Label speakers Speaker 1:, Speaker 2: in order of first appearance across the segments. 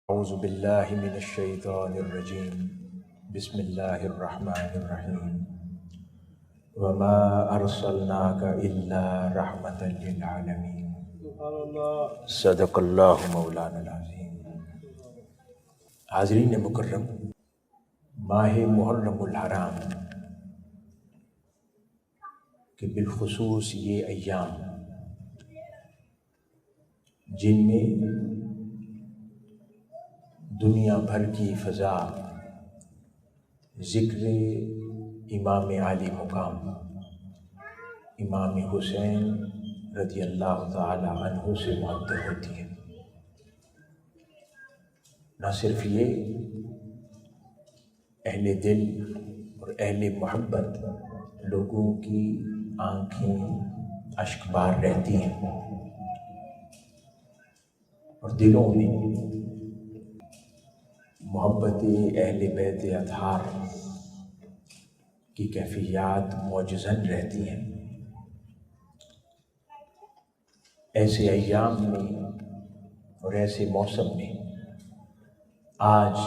Speaker 1: اعوذ باللہ من الشیطان الرجیم بسم اللہ الرحمن الرحیم وما ارسلناک الا رحمتا للعالمین صدق اللہ مولانا العظیم۔ حاضرین مکرم، ماہ محرم الحرام کہ بالخصوص یہ ایام جن میں دنیا بھر کی فضا ذکر امام عالی مقام امام حسین رضی اللہ تعالی عنہ سے معطر ہوتی ہے۔ نہ صرف یہ، اہل دل اور اہل محبت لوگوں کی آنکھیں اشک بار رہتی ہیں اور دلوں میں محبت اہل بیت اطہار کی کیفیات معجزن رہتی ہیں۔ ایسے ایام میں اور ایسے موسم میں آج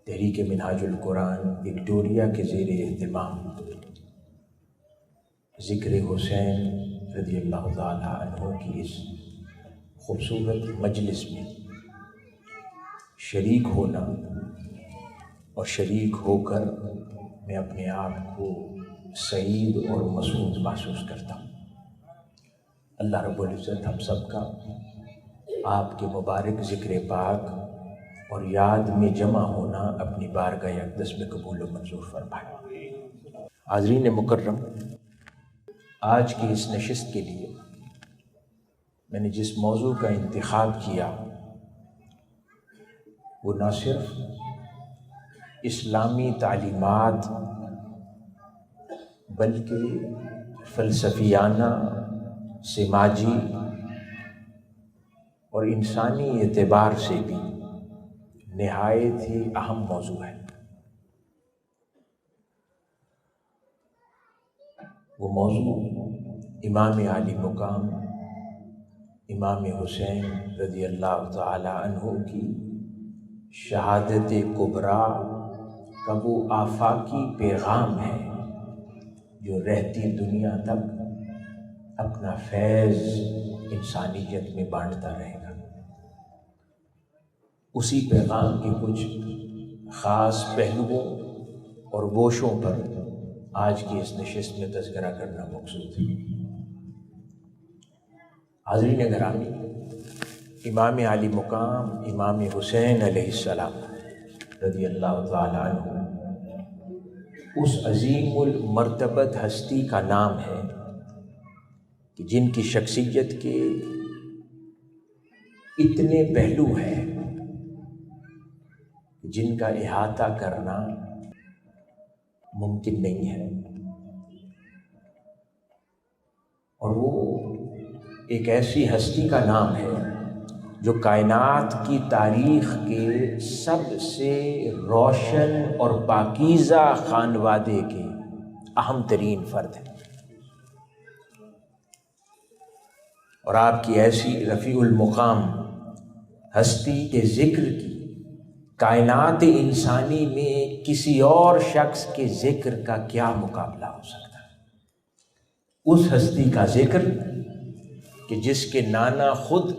Speaker 1: تحریک منہاج القرآن وکٹوریہ کے زیر اہتمام ذکر حسین رضی اللہ تعالی عنہ کی اس خوبصورت مجلس میں شریک ہونا اور شریک ہو کر میں اپنے آپ کو سعید اور مسعود محسوس کرتا ہوں۔ اللہ رب العزت ہم سب کا آپ کے مبارک ذکر پاک اور یاد میں جمع ہونا اپنی بارگاہ اقدس میں قبول و منظور فرمائے۔ حاضرین مکرم، آج کی اس نشست کے لیے میں نے جس موضوع کا انتخاب کیا وہ نہ صرف اسلامی تعلیمات بلکہ فلسفیانہ، سماجی اور انسانی اعتبار سے بھی نہایت ہی اہم موضوع ہے۔ وہ موضوع امام عالی مقام امام حسین رضی اللہ تعالی عنہ کی شہادت کبریٰ کا وہ آفاقی پیغام ہے جو رہتی دنیا تک اپنا فیض انسانیت میں بانٹتا رہے گا۔ اسی پیغام کے کچھ خاص پہلوؤں اور گوشوں پر آج کی اس نشست میں تذکرہ کرنا مقصود ہے۔ حاضرین گرامی، امام عالی مقام امام حسین علیہ السلام رضی اللہ تعالی عنہ اس عظیم المرتبت ہستی کا نام ہے کہ جن کی شخصیت کے اتنے پہلو ہیں جن کا احاطہ کرنا ممکن نہیں ہے، اور وہ ایک ایسی ہستی کا نام ہے جو کائنات کی تاریخ کے سب سے روشن اور پاکیزہ خانوادے کے اہم ترین فرد ہیں، اور آپ کی ایسی رفیع المقام ہستی کے ذکر کی کائنات انسانی میں کسی اور شخص کے ذکر کا کیا مقابلہ ہو سکتا ہے؟ اس ہستی کا ذکر کہ جس کے نانا خود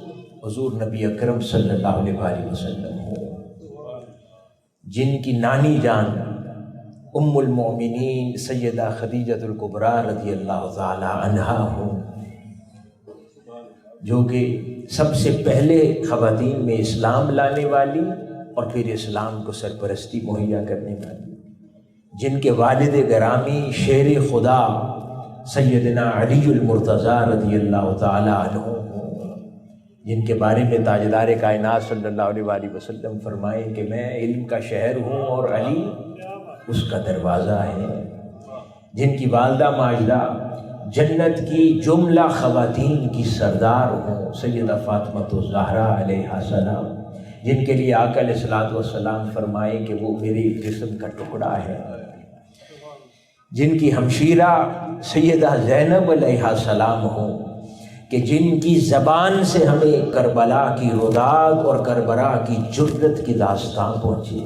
Speaker 1: حضور نبی اکرم صلی اللہ علیہ وسلم ہو، جن کی نانی جان ام المؤمنین سیدہ خدیجہ الکبریٰ رضی اللہ تعالی عنہا ہوں، جو کہ سب سے پہلے خواتین میں اسلام لانے والی اور پھر اسلام کو سرپرستی مہیا کرنے والی، جن کے والد گرامی شیر خدا سیدنا علی المرتضیٰ رضی اللہ تعالی عنہ ہوں، جن کے بارے میں تاجدار کائنات صلی اللہ علیہ وسلم فرمائیں کہ میں علم کا شہر ہوں اور علی اس کا دروازہ ہے، جن کی والدہ ماجدہ جنت کی جملہ خواتین کی سردار ہوں، سیدہ فاطمہ الزہرا علیہ السلام، جن کے لیے آقا علیہ الصلوۃ والسلام فرمائیں کہ وہ میرے جسم کا ٹکڑا ہے، جن کی ہمشیرہ سیدہ زینب علیہ السلام ہوں، کہ جن کی زبان سے ہمیں کربلا کی روداد اور کربلا کی جرت کی داستان پہنچی،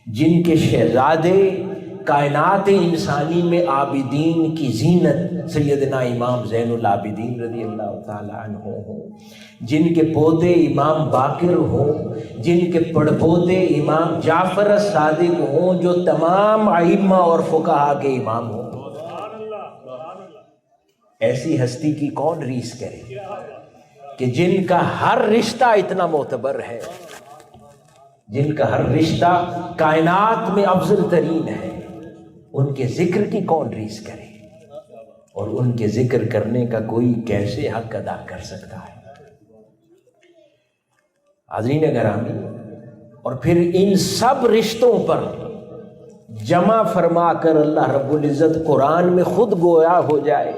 Speaker 1: جن کے شہزادے کائنات انسانی میں عابدین کی زینت سیدنا امام زین العابدین رضی اللہ تعالی عنہ ہوں، جن کے پوتے امام باقر ہوں، جن کے پڑپوتے امام جعفر الصادق ہوں، جو تمام ائمہ اور فقہا کے امام ہوں، ایسی ہستی کی کون ریس کرے کہ جن کا ہر رشتہ اتنا معتبر ہے، جن کا ہر رشتہ کائنات میں افضل ترین ہے، ان کے ذکر کی کون ریس کرے، اور ان کے ذکر کرنے کا کوئی کیسے حق ادا کر سکتا ہے۔ حاضرین گرامی، اور پھر ان سب رشتوں پر جمع فرما کر اللہ رب العزت قرآن میں خود گویا ہو جائے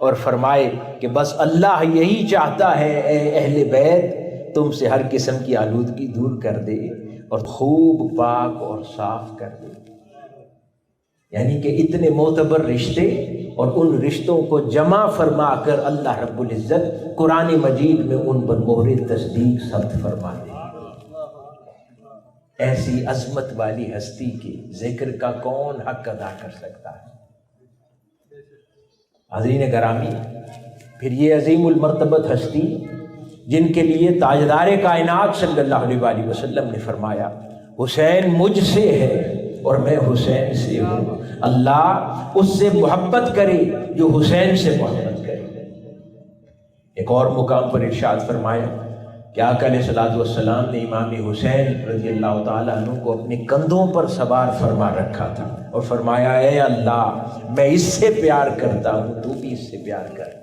Speaker 1: اور فرمائے کہ بس اللہ یہی چاہتا ہے اے اہل بیت تم سے ہر قسم کی آلودگی دور کر دے اور خوب پاک اور صاف کر دے۔ یعنی کہ اتنے معتبر رشتے اور ان رشتوں کو جمع فرما کر اللہ رب العزت قرآن مجید میں ان پر مہر تصدیق ثبت فرما دے۔ ایسی عظمت والی ہستی کے ذکر کا کون حق ادا کر سکتا ہے؟ حاضرین گرامی، پھر یہ عظیم المرتبت ہستی جن کے لیے تاجدار کائنات صلی اللہ علیہ وآلہ وسلم نے فرمایا حسین مجھ سے ہے اور میں حسین سے ہوں، اللہ اس سے محبت کرے جو حسین سے محبت کرے۔ ایک اور مقام پر ارشاد فرمایا کہ آقا علیہ الصلوۃ والسلام نے امام حسین رضی اللہ تعالیٰ عنہ کو اپنے کندھوں پر سوار فرما رکھا تھا اور فرمایا اے اللہ میں اس سے پیار کرتا ہوں، تو بھی اس سے پیار کر۔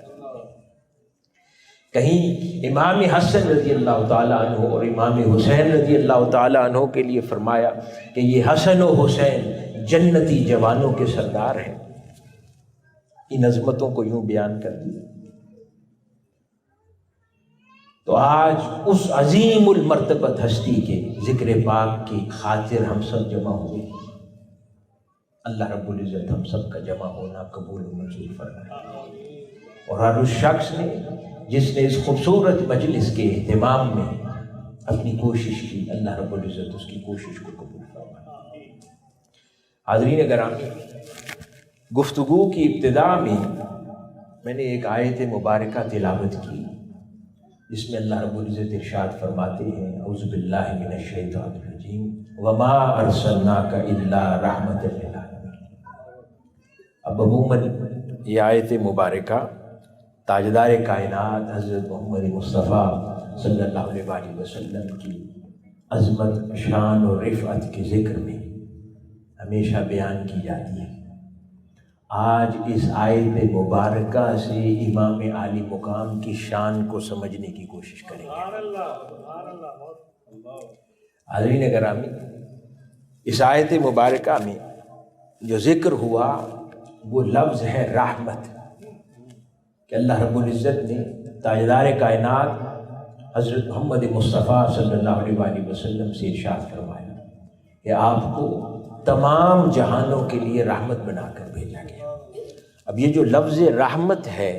Speaker 1: کہیں امام حسن رضی اللہ تعالیٰ عنہ اور امام حسین رضی اللہ تعالیٰ عنہ کے لیے فرمایا کہ یہ حسن و حسین جنتی جوانوں کے سردار ہیں۔ ان عظمتوں کو یوں بیان کر دیا۔ تو آج اس عظیم المرتبت ہستی کے ذکر پاک کی خاطر ہم سب جمع ہوئے۔ اللہ رب العزت ہم سب کا جمع ہونا قبول و منظور فرمائے، اور ہر اس شخص نے جس نے اس خوبصورت مجلس کے اہتمام میں اپنی کوشش کی، اللہ رب العزت اس کی کوشش کو قبول فرمائے۔ حاضرین گرامی، گفتگو کی ابتدا میں نے ایک آیت مبارکہ تلاوت کی جس میں اللہ رب العزت ارشاد فرماتے ہیں اعوذ باللہ من الشیطان الرجیم وما ارسلناک الا رحمۃ للعالمین۔ اب عموماً یہ آیت مبارکہ تاجدار کائنات حضرت محمد مصطفیٰ صلی اللہ علیہ وآلہ وسلم کی عظمت، شان اور رفعت کے ذکر میں ہمیشہ بیان کی جاتی ہے۔ آج اس آیت مبارکہ سے امام عالی مقام کی شان کو سمجھنے کی کوشش کریں گے۔ حاضرین گرامی، اس آیت مبارکہ میں جو ذکر ہوا وہ لفظ ہے رحمت، کہ اللہ رب العزت نے تاجدار کائنات حضرت محمد مصطفیٰ صلی اللہ علیہ وآلہ وسلم سے ارشاد فرمایا کہ آپ کو تمام جہانوں کے لیے رحمت بنا کر بھیجا گیا۔ اب یہ جو لفظ رحمت ہے،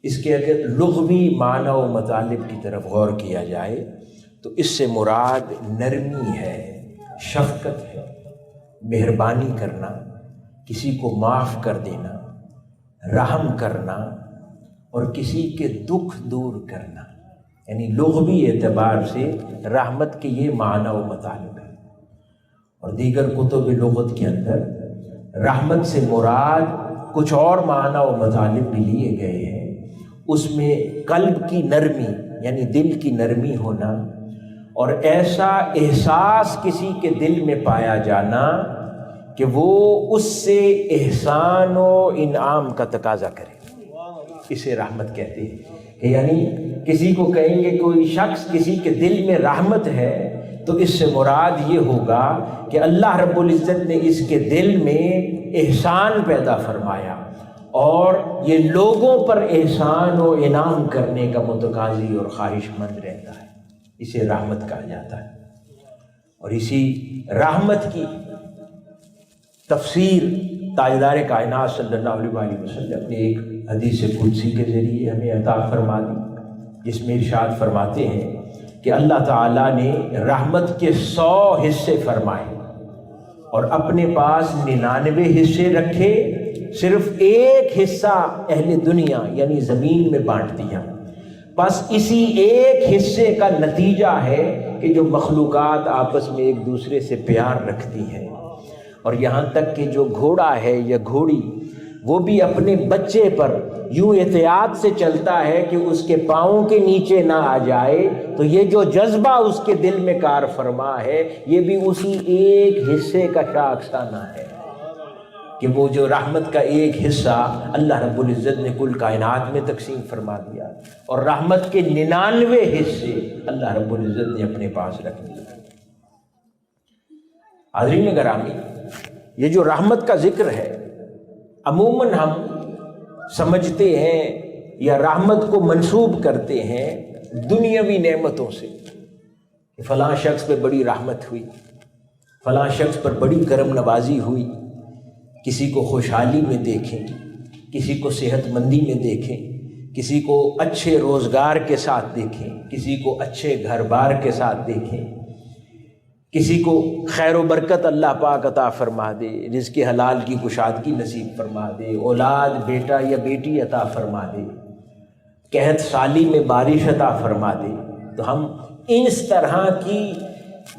Speaker 1: اس کے اگر لغوی معنی و مطالب کی طرف غور کیا جائے تو اس سے مراد نرمی ہے، شفقت ہے، مہربانی کرنا، کسی کو معاف کر دینا، رحم کرنا اور کسی کے دکھ دور کرنا، یعنی لغوی اعتبار سے رحمت کے یہ معنی و مطالب ہے۔ اور دیگر کتب لغت کے اندر رحمت سے مراد کچھ اور معنی و مطالب بھی لیے گئے ہیں۔ اس میں قلب کی نرمی یعنی دل کی نرمی ہونا، اور ایسا احساس کسی کے دل میں پایا جانا کہ وہ اس سے احسان و انعام کا تقاضا کرے، اسے رحمت کہتے ہیں۔ کہ یعنی کسی کو کہیں گے کوئی شخص کسی کے دل میں رحمت ہے تو اس سے مراد یہ ہوگا کہ اللہ رب العزت نے اس کے دل میں احسان پیدا فرمایا اور یہ لوگوں پر احسان و انعام کرنے کا متقاضی اور خواہش مند رہتا ہے، اسے رحمت کہا جاتا ہے۔ اور اسی رحمت کی تفسیر تاجدار کائنات صلی اللہ علیہ وآلہ وسلم نے ایک حدیث قدسی کے ذریعے ہمیں عطا فرما دی، جس میں ارشاد فرماتے ہیں کہ اللہ تعالیٰ نے رحمت کے 100 حصے فرمائے اور اپنے پاس 99 حصے رکھے، صرف ایک حصہ اہل دنیا یعنی زمین میں بانٹ دیا۔ بس اسی ایک حصے کا نتیجہ ہے کہ جو مخلوقات آپس میں ایک دوسرے سے پیار رکھتی ہیں، اور یہاں تک کہ جو گھوڑا ہے یا گھوڑی وہ بھی اپنے بچے پر یوں احتیاط سے چلتا ہے کہ اس کے پاؤں کے نیچے نہ آ جائے، تو یہ جو جذبہ اس کے دل میں کار فرما ہے یہ بھی اسی ایک حصے کا شاخسانہ ہے کہ وہ جو رحمت کا ایک حصہ اللہ رب العزت نے کل کائنات میں تقسیم فرما دیا، اور رحمت کے 99 حصے اللہ رب العزت نے اپنے پاس رکھ دیے۔ حاضرین گرامی، یہ جو رحمت کا ذکر ہے عموماً ہم سمجھتے ہیں یا رحمت کو منسوب کرتے ہیں دنیاوی نعمتوں سے، کہ فلاں شخص پہ بڑی رحمت ہوئی، فلاں شخص پر بڑی کرم نوازی ہوئی، کسی کو خوشحالی میں دیکھیں، کسی کو صحت مندی میں دیکھیں، کسی کو اچھے روزگار کے ساتھ دیکھیں، کسی کو اچھے گھر بار کے ساتھ دیکھیں، کسی کو خیر و برکت اللہ پاک عطا فرما دے، رزق حلال کی کشادگی نصیب فرما دے، اولاد بیٹا یا بیٹی عطا فرما دے، قحط سالی میں بارش عطا فرما دے، تو ہم اس طرح کی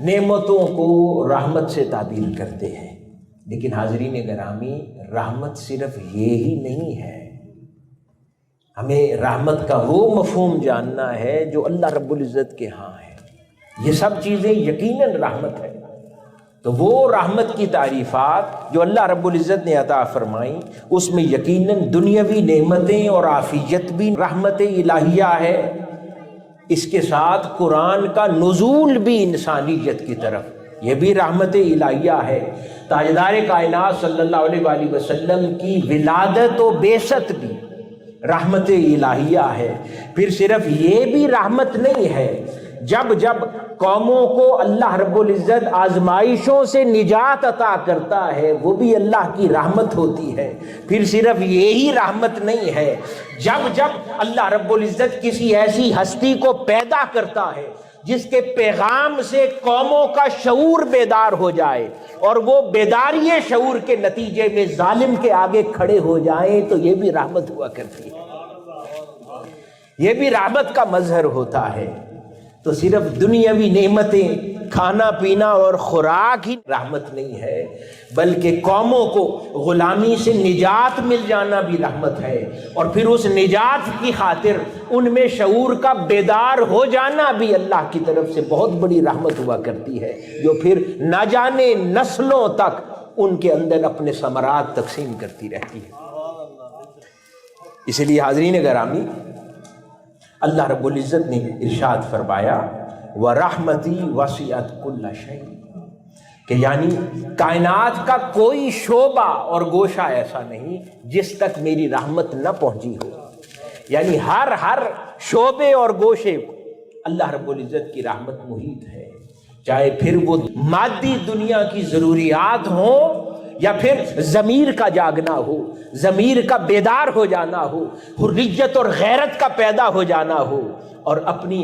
Speaker 1: نعمتوں کو رحمت سے تعبیر کرتے ہیں۔ لیکن حاضرین گرامی، رحمت صرف یہی نہیں ہے، ہمیں رحمت کا وہ مفہوم جاننا ہے جو اللہ رب العزت کے ہاں ہے۔ یہ سب چیزیں یقیناً رحمت ہے، تو وہ رحمت کی تعریفات جو اللہ رب العزت نے عطا فرمائیں اس میں یقیناً دنیاوی نعمتیں اور عافیت بھی رحمت الہیہ ہے، اس کے ساتھ قرآن کا نزول بھی انسانیت کی طرف یہ بھی رحمت الہیہ ہے، تاجدار کائنات صلی اللہ علیہ وآلہ وسلم کی ولادت و بعثت بھی رحمت الہیہ ہے۔ پھر صرف یہ بھی رحمت نہیں ہے، جب جب قوموں کو اللہ رب العزت آزمائشوں سے نجات عطا کرتا ہے وہ بھی اللہ کی رحمت ہوتی ہے۔ پھر صرف یہی رحمت نہیں ہے، جب جب اللہ رب العزت کسی ایسی ہستی کو پیدا کرتا ہے جس کے پیغام سے قوموں کا شعور بیدار ہو جائے اور وہ بیداری شعور کے نتیجے میں ظالم کے آگے کھڑے ہو جائیں، تو یہ بھی رحمت ہوا کرتی ہے، یہ بھی رحمت کا مظہر ہوتا ہے۔ تو صرف دنیاوی نعمتیں، کھانا پینا اور خوراک ہی رحمت نہیں ہے، بلکہ قوموں کو غلامی سے نجات مل جانا بھی رحمت ہے، اور پھر اس نجات کی خاطر ان میں شعور کا بیدار ہو جانا بھی اللہ کی طرف سے بہت بڑی رحمت ہوا کرتی ہے، جو پھر نہ جانے نسلوں تک ان کے اندر اپنے ثمرات تقسیم کرتی رہتی ہے۔ اس لیے حاضرین گرامی، اللہ رب العزت نے ارشاد فرمایا وَرَحْمَتِي وَسِعَتْ كُلَّ شَيْءٍ، کہ یعنی کائنات کا کوئی شعبہ اور گوشہ ایسا نہیں جس تک میری رحمت نہ پہنچی ہو، یعنی ہر شعبے اور گوشے کو اللہ رب العزت کی رحمت محیط ہے، چاہے پھر وہ مادی دنیا کی ضروریات ہوں یا پھر ضمیر کا جاگنا ہو، ضمیر کا بیدار ہو جانا ہو، حریت اور غیرت کا پیدا ہو جانا ہو، اور اپنی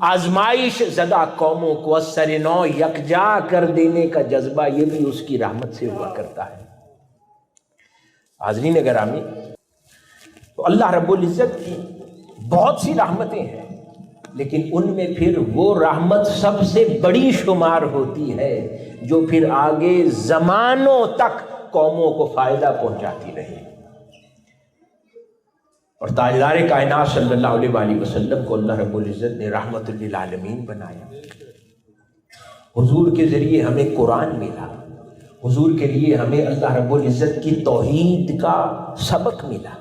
Speaker 1: آزمائش زدہ قوموں کو اثر نو یکجا کر دینے کا جذبہ، یہ بھی اس کی رحمت سے ہوا کرتا ہے۔ حاضرین گرامی، تو اللہ رب العزت کی بہت سی رحمتیں ہیں، لیکن ان میں پھر وہ رحمت سب سے بڑی شمار ہوتی ہے جو پھر آگے زمانوں تک قوموں کو فائدہ پہنچاتی رہے۔ اور تاجدار کائنات صلی اللہ علیہ وآلہ وسلم کو اللہ رب العزت نے رحمت للعالمین بنایا۔ حضور کے ذریعے ہمیں قرآن ملا، حضور کے لیے ہمیں اللہ رب العزت کی توحید کا سبق ملا،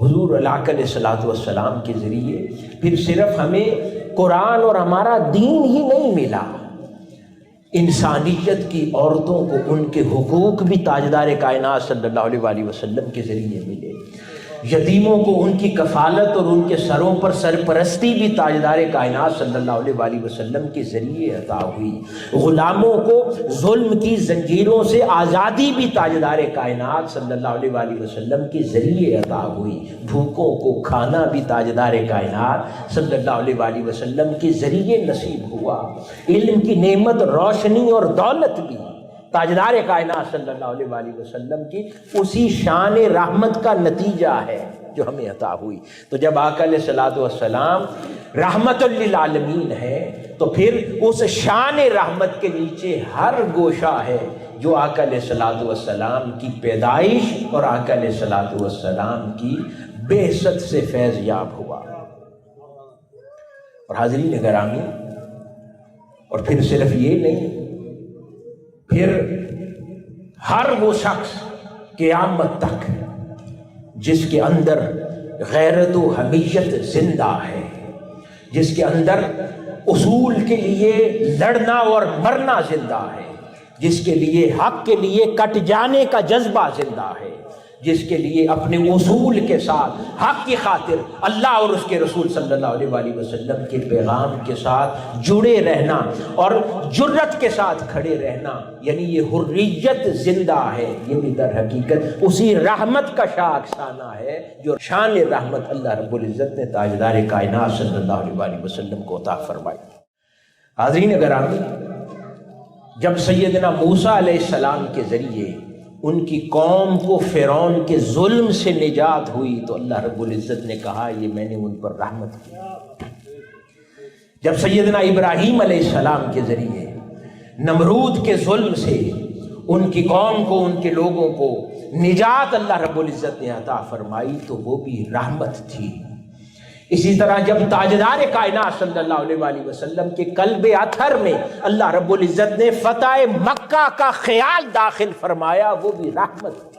Speaker 1: حضور علیہ الصلوۃ والسلام کے ذریعے پھر صرف ہمیں قرآن اور ہمارا دین ہی نہیں ملا، انسانیت کی عورتوں کو ان کے حقوق بھی تاجدار کائنات صلی اللہ علیہ وآلہ وسلم کے ذریعے ملے، یتیموں کو ان کی کفالت اور ان کے سروں پر سرپرستی بھی تاجدار کائنات صلی اللہ علیہ وآلہ وسلم کے ذریعے عطا ہوئی، غلاموں کو ظلم کی زنجیروں سے آزادی بھی تاجدار کائنات صلی اللہ علیہ وآلہ وسلم کے ذریعے عطا ہوئی، بھوکوں کو کھانا بھی تاجدار کائنات صلی اللہ علیہ وآلہ وسلم کے ذریعے نصیب ہوا، علم کی نعمت، روشنی اور دولت بھی تاجدار کائنات صلی اللہ علیہ وآلہ وسلم کی اسی شان رحمت کا نتیجہ ہے جو ہمیں عطا ہوئی۔ تو جب آقا علیہ الصلوۃ والسلام رحمت للعالمین ہے تو پھر اس شان رحمت کے نیچے ہر گوشہ ہے جو آقا علیہ الصلوۃ والسلام کی پیدائش اور آقا علیہ الصلوۃ والسلام کی بعثت سے فیض یاب ہوا۔ اور حاضرین گرامی، اور پھر صرف یہ نہیں، پھر ہر وہ شخص قیامت تک جس کے اندر غیرت و حمیت زندہ ہے، جس کے اندر اصول کے لیے لڑنا اور مرنا زندہ ہے، جس کے لیے حق کے لیے کٹ جانے کا جذبہ زندہ ہے، جس کے لیے اپنے اصول کے ساتھ حق کی خاطر اللہ اور اس کے رسول صلی اللہ علیہ وآلہ وسلم کے پیغام کے ساتھ جڑے رہنا اور جرت کے ساتھ کھڑے رہنا، یعنی یہ حریت زندہ ہے، یہ بھی در حقیقت اسی رحمت کا شاخسانہ ہے جو شان رحمت اللہ رب العزت نے تاجدار کائنات صلی اللہ علیہ وآلہ وسلم کو عطا فرمائی۔ حاضرین گرامی، جب سیدنا موسیٰ علیہ السلام کے ذریعے ان کی قوم کو فرعون کے ظلم سے نجات ہوئی تو اللہ رب العزت نے کہا یہ میں نے ان پر رحمت کی۔ جب سیدنا ابراہیم علیہ السلام کے ذریعے نمرود کے ظلم سے ان کی قوم کو، ان کے لوگوں کو نجات اللہ رب العزت نے عطا فرمائی تو وہ بھی رحمت تھی۔ اسی طرح جب تاجدار کائنات صلی اللہ علیہ وآلہ وسلم کے قلب اطہر میں اللہ رب العزت نے فتح مکہ کا خیال داخل فرمایا، وہ بھی رحمت۔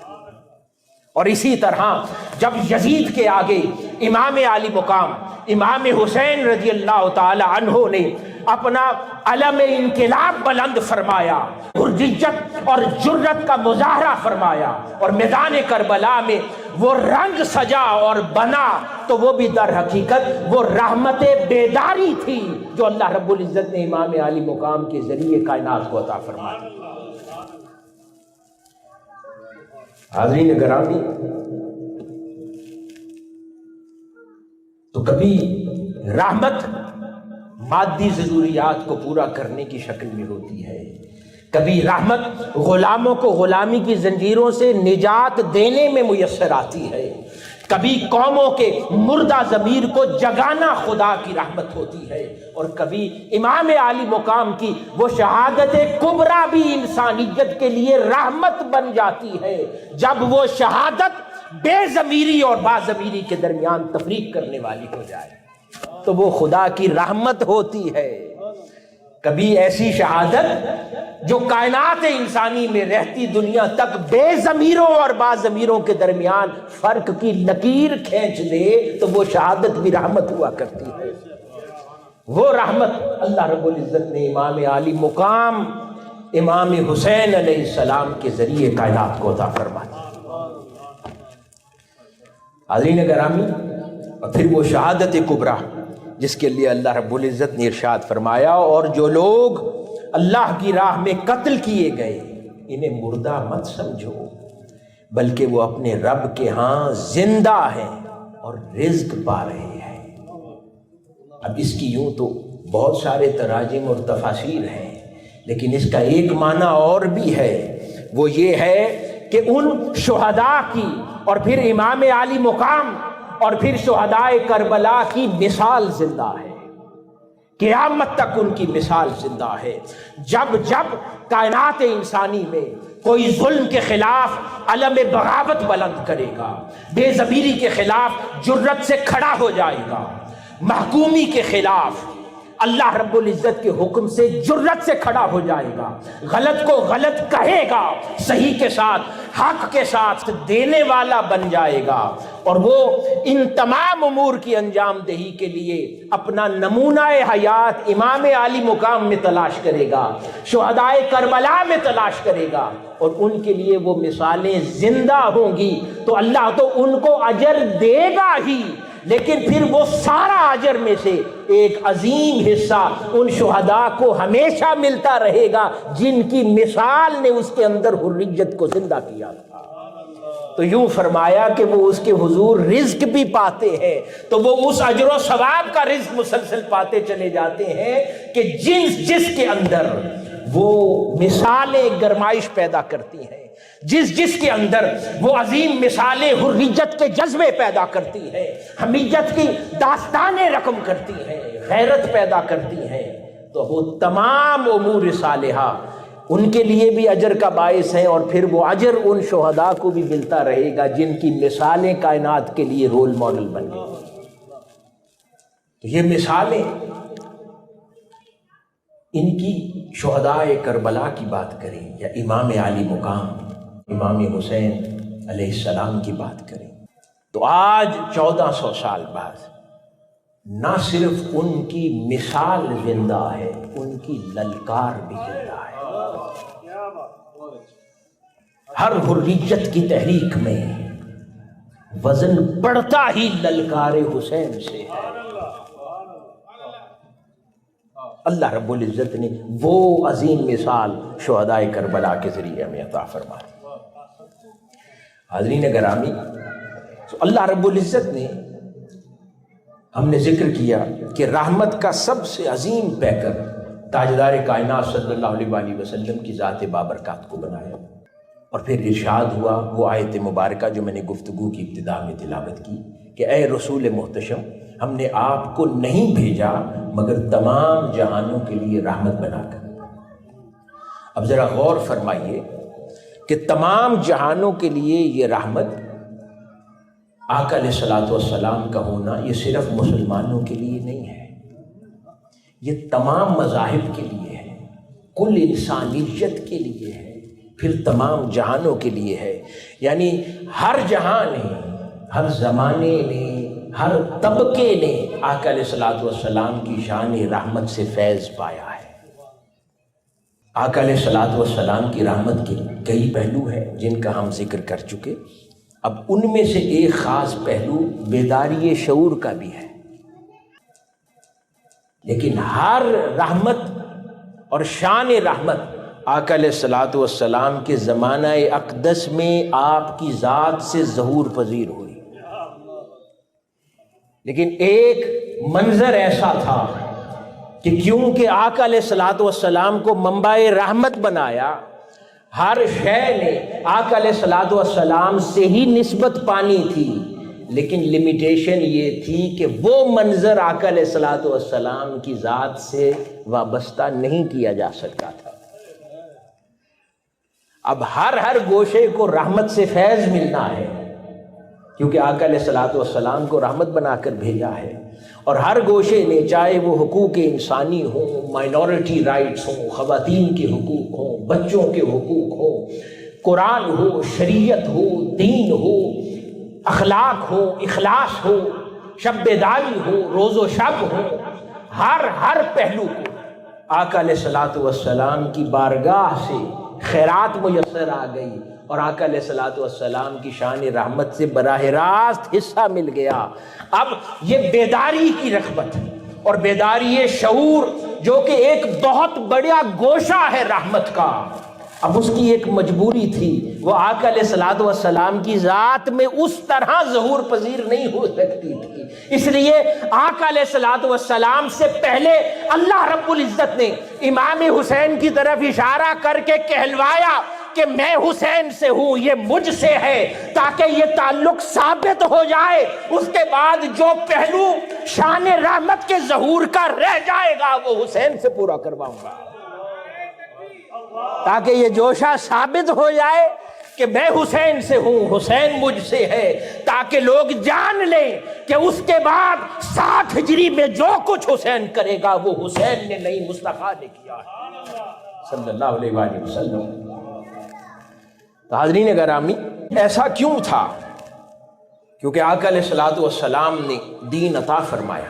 Speaker 1: اور اسی طرح جب یزید کے آگے امام عالی مقام امام حسین رضی اللہ تعالی عنہ نے اپنا علم انقلاب بلند فرمایا، حریت اور جرت کا مظاہرہ فرمایا اور میدان کربلا میں وہ رنگ سجا اور بنا، تو وہ بھی در حقیقت وہ رحمت بیداری تھی جو اللہ رب العزت نے امام عالی مقام کے ذریعے کائنات کو عطا فرمائی۔ حاضرین گرامی، تو کبھی رحمت مادی ضروریات کو پورا کرنے کی شکل میں ہوتی ہے، کبھی رحمت غلاموں کو غلامی کی زنجیروں سے نجات دینے میں میسر آتی ہے، کبھی قوموں کے مردہ ضمیر کو جگانا خدا کی رحمت ہوتی ہے، اور کبھی امام عالی مقام کی وہ شہادت کبریٰ بھی انسانیت کے لیے رحمت بن جاتی ہے جب وہ شہادت بے ضمیری اور با ضمیری کے درمیان تفریق کرنے والی ہو جائے تو وہ خدا کی رحمت ہوتی ہے۔ کبھی ایسی شہادت جو کائنات انسانی میں رہتی دنیا تک بے ضمیروں اور با ضمیروں کے درمیان فرق کی لکیر کھینچ دے تو وہ شہادت بھی رحمت ہوا کرتی ہے۔ وہ رحمت اللہ رب العزت نے امام عالی مقام امام حسین علیہ السلام کے ذریعے کائنات کو عطا فرمائی۔ حاضرین گرامی، اور پھر وہ شہادت کبریٰ جس کے لیے اللہ رب العزت نے ارشاد فرمایا، اور جو لوگ اللہ کی راہ میں قتل کیے گئے انہیں مردہ مت سمجھو بلکہ وہ اپنے رب کے ہاں زندہ ہیں اور رزق پا رہے ہیں۔ اب اس کی یوں تو بہت سارے تراجم اور تفاسیر ہیں، لیکن اس کا ایک معنی اور بھی ہے، وہ یہ ہے کہ ان شہداء کی اور پھر امام عالی مقام اور پھر شہداء کربلا کی مثال زندہ ہے، قیامت تک ان کی مثال زندہ ہے۔ جب جب کائنات انسانی میں کوئی ظلم کے خلاف علم بغاوت بلند کرے گا، بے ضمیری کے خلاف جرت سے کھڑا ہو جائے گا، محکومی کے خلاف اللہ رب العزت کے حکم سے جرت سے کھڑا ہو جائے گا، غلط کو غلط کہے گا، صحیح کے ساتھ حق کے ساتھ دینے والا بن جائے گا، اور وہ ان تمام امور کی انجام دہی کے لیے اپنا نمونہ حیات امام عالی مقام میں تلاش کرے گا، شہدائے کربلا میں تلاش کرے گا، اور ان کے لیے وہ مثالیں زندہ ہوں گی، تو اللہ تو ان کو اجر دے گا ہی، لیکن پھر وہ سارا اجر میں سے ایک عظیم حصہ ان شہداء کو ہمیشہ ملتا رہے گا جن کی مثال نے اس کے اندر حریت کو زندہ کیا تھا۔ تو یوں فرمایا کہ وہ اس کے حضور رزق بھی پاتے ہیں، تو وہ اس اجر و ثواب کا رزق مسلسل پاتے چلے جاتے ہیں کہ جس کے اندر وہ مثالیں گرمائش پیدا کرتی ہیں، جس کے اندر وہ عظیم مثالیں حریت کے جذبے پیدا کرتی ہیں، حمیت کی داستانیں رقم کرتی ہیں، غیرت پیدا کرتی ہیں، تو وہ تمام امور صالحہ ان کے لیے بھی اجر کا باعث ہیں، اور پھر وہ اجر ان شہداء کو بھی ملتا رہے گا جن کی مثالیں کائنات کے لیے رول ماڈل بن گئی۔ تو یہ مثالیں ان کی شہداء کربلا کی بات کریں یا امام عالی مقام امام حسین علیہ السلام کی بات کریں، تو آج 1400 سال بعد نہ صرف ان کی مثال زندہ ہے، ان کی للکار بھی زندہ ہے۔ ہر حریت کی تحریک میں وزن بڑھتا ہی للکار حسین سے ہے۔ اللہ رب العزت نے وہ عظیم مثال شہداء کربلا کے ذریعے ہمیں عطا فرما دی۔ حاضرین گرامی، تو اللہ رب العزت نے، ہم نے ذکر کیا کہ رحمت کا سب سے عظیم پیکر تاجدار کائنات صلی اللہ علیہ وآلہ وسلم کی ذات بابرکات کو بنایا، اور پھر ارشاد ہوا وہ آیت مبارکہ جو میں نے گفتگو کی ابتدا میں تلاوت کی کہ اے رسول محتشم، ہم نے آپ کو نہیں بھیجا مگر تمام جہانوں کے لیے رحمت بنا کر۔ اب ذرا غور فرمائیے کہ تمام جہانوں کے لیے یہ رحمت، آقا علیہ الصلوۃ والسلام کا ہونا، یہ صرف مسلمانوں کے لیے نہیں ہے، یہ تمام مذاہب کے لیے ہے، کل انسانیت کے لیے ہے، پھر تمام جہانوں کے لیے ہے۔ یعنی ہر جہاں نے، ہر زمانے نے، ہر طبقے نے آقا علیہ الصلوۃ والسلام کی شان رحمت سے فیض پایا ہے۔ آقا علیہ الصلوۃ والسلام کی رحمت کے کئی پہلو ہیں جن کا ہم ذکر کر چکے، اب ان میں سے ایک خاص پہلو بیداری شعور کا بھی ہے، لیکن ہر رحمت اور شان رحمت آقا علیہ الصلوۃ والسلام کے زمانہ اقدس میں آپ کی ذات سے ظہور پذیر ہوئی، لیکن ایک منظر ایسا تھا کہ کیونکہ آقا علیہ الصلوۃ والسلام کو منبع رحمت بنایا، ہر شے نے آقا علیہ الصلوۃ والسلام سے ہی نسبت پانی تھی، لیکن لمیٹیشن یہ تھی کہ وہ منظر آقا علیہ الصلوۃ والسلام کی ذات سے وابستہ نہیں کیا جا سکتا تھا۔ اب ہر گوشے کو رحمت سے فیض ملنا ہے، کیونکہ آقا علیہ الصلوۃ والسلام کو رحمت بنا کر بھیجا ہے، اور ہر گوشے نے، چاہے وہ حقوق انسانی ہوں، مائنورٹی رائٹس ہوں، خواتین کے حقوق ہوں، بچوں کے حقوق ہوں، قرآن ہو، شریعت ہو، دین ہو، اخلاق ہو، اخلاص ہو، شب بیداری ہو، روز و شب ہو، ہر پہلو کو آقا علیہ الصلوۃ والسلام کی بارگاہ سے خیرات میسر آ گئی، اور آقا علیہ الصلوۃ والسلام کی شان رحمت سے براہ راست حصہ مل گیا۔ اب یہ بیداری کی رغبت اور بیداری شعور جو کہ ایک بہت بڑا گوشہ ہے رحمت کا، اب اس کی ایک مجبوری تھی، وہ آقا علیہ الصلوۃ والسلام کی ذات میں اس طرح ظہور پذیر نہیں ہو سکتی تھی، اس لیے آقا علیہ الصلوۃ والسلام سے پہلے اللہ رب العزت نے امام حسین کی طرف اشارہ کر کے کہلوایا کہ میں حسین سے ہوں، یہ مجھ سے ہے، تاکہ یہ تعلق ثابت ہو جائے۔ اس کے بعد جو پہلو شان رحمت کے ظہور کا رہ جائے گا وہ حسین سے پورا کرواؤں گا، تاکہ یہ جوشہ ثابت ہو جائے کہ میں حسین سے ہوں، حسین مجھ سے ہے، تاکہ لوگ جان لیں کہ اس کے بعد 7 ہجری میں جو کچھ حسین کرے گا وہ حسین نے نہیں، مصطفیٰ نے کیا ہے صلی اللہ علیہ وآلہ وسلم۔ تو حاضرین گرامی، ایسا کیوں تھا؟ کیونکہ آقا علیہ الصلوۃ والسلام نے دین عطا فرمایا۔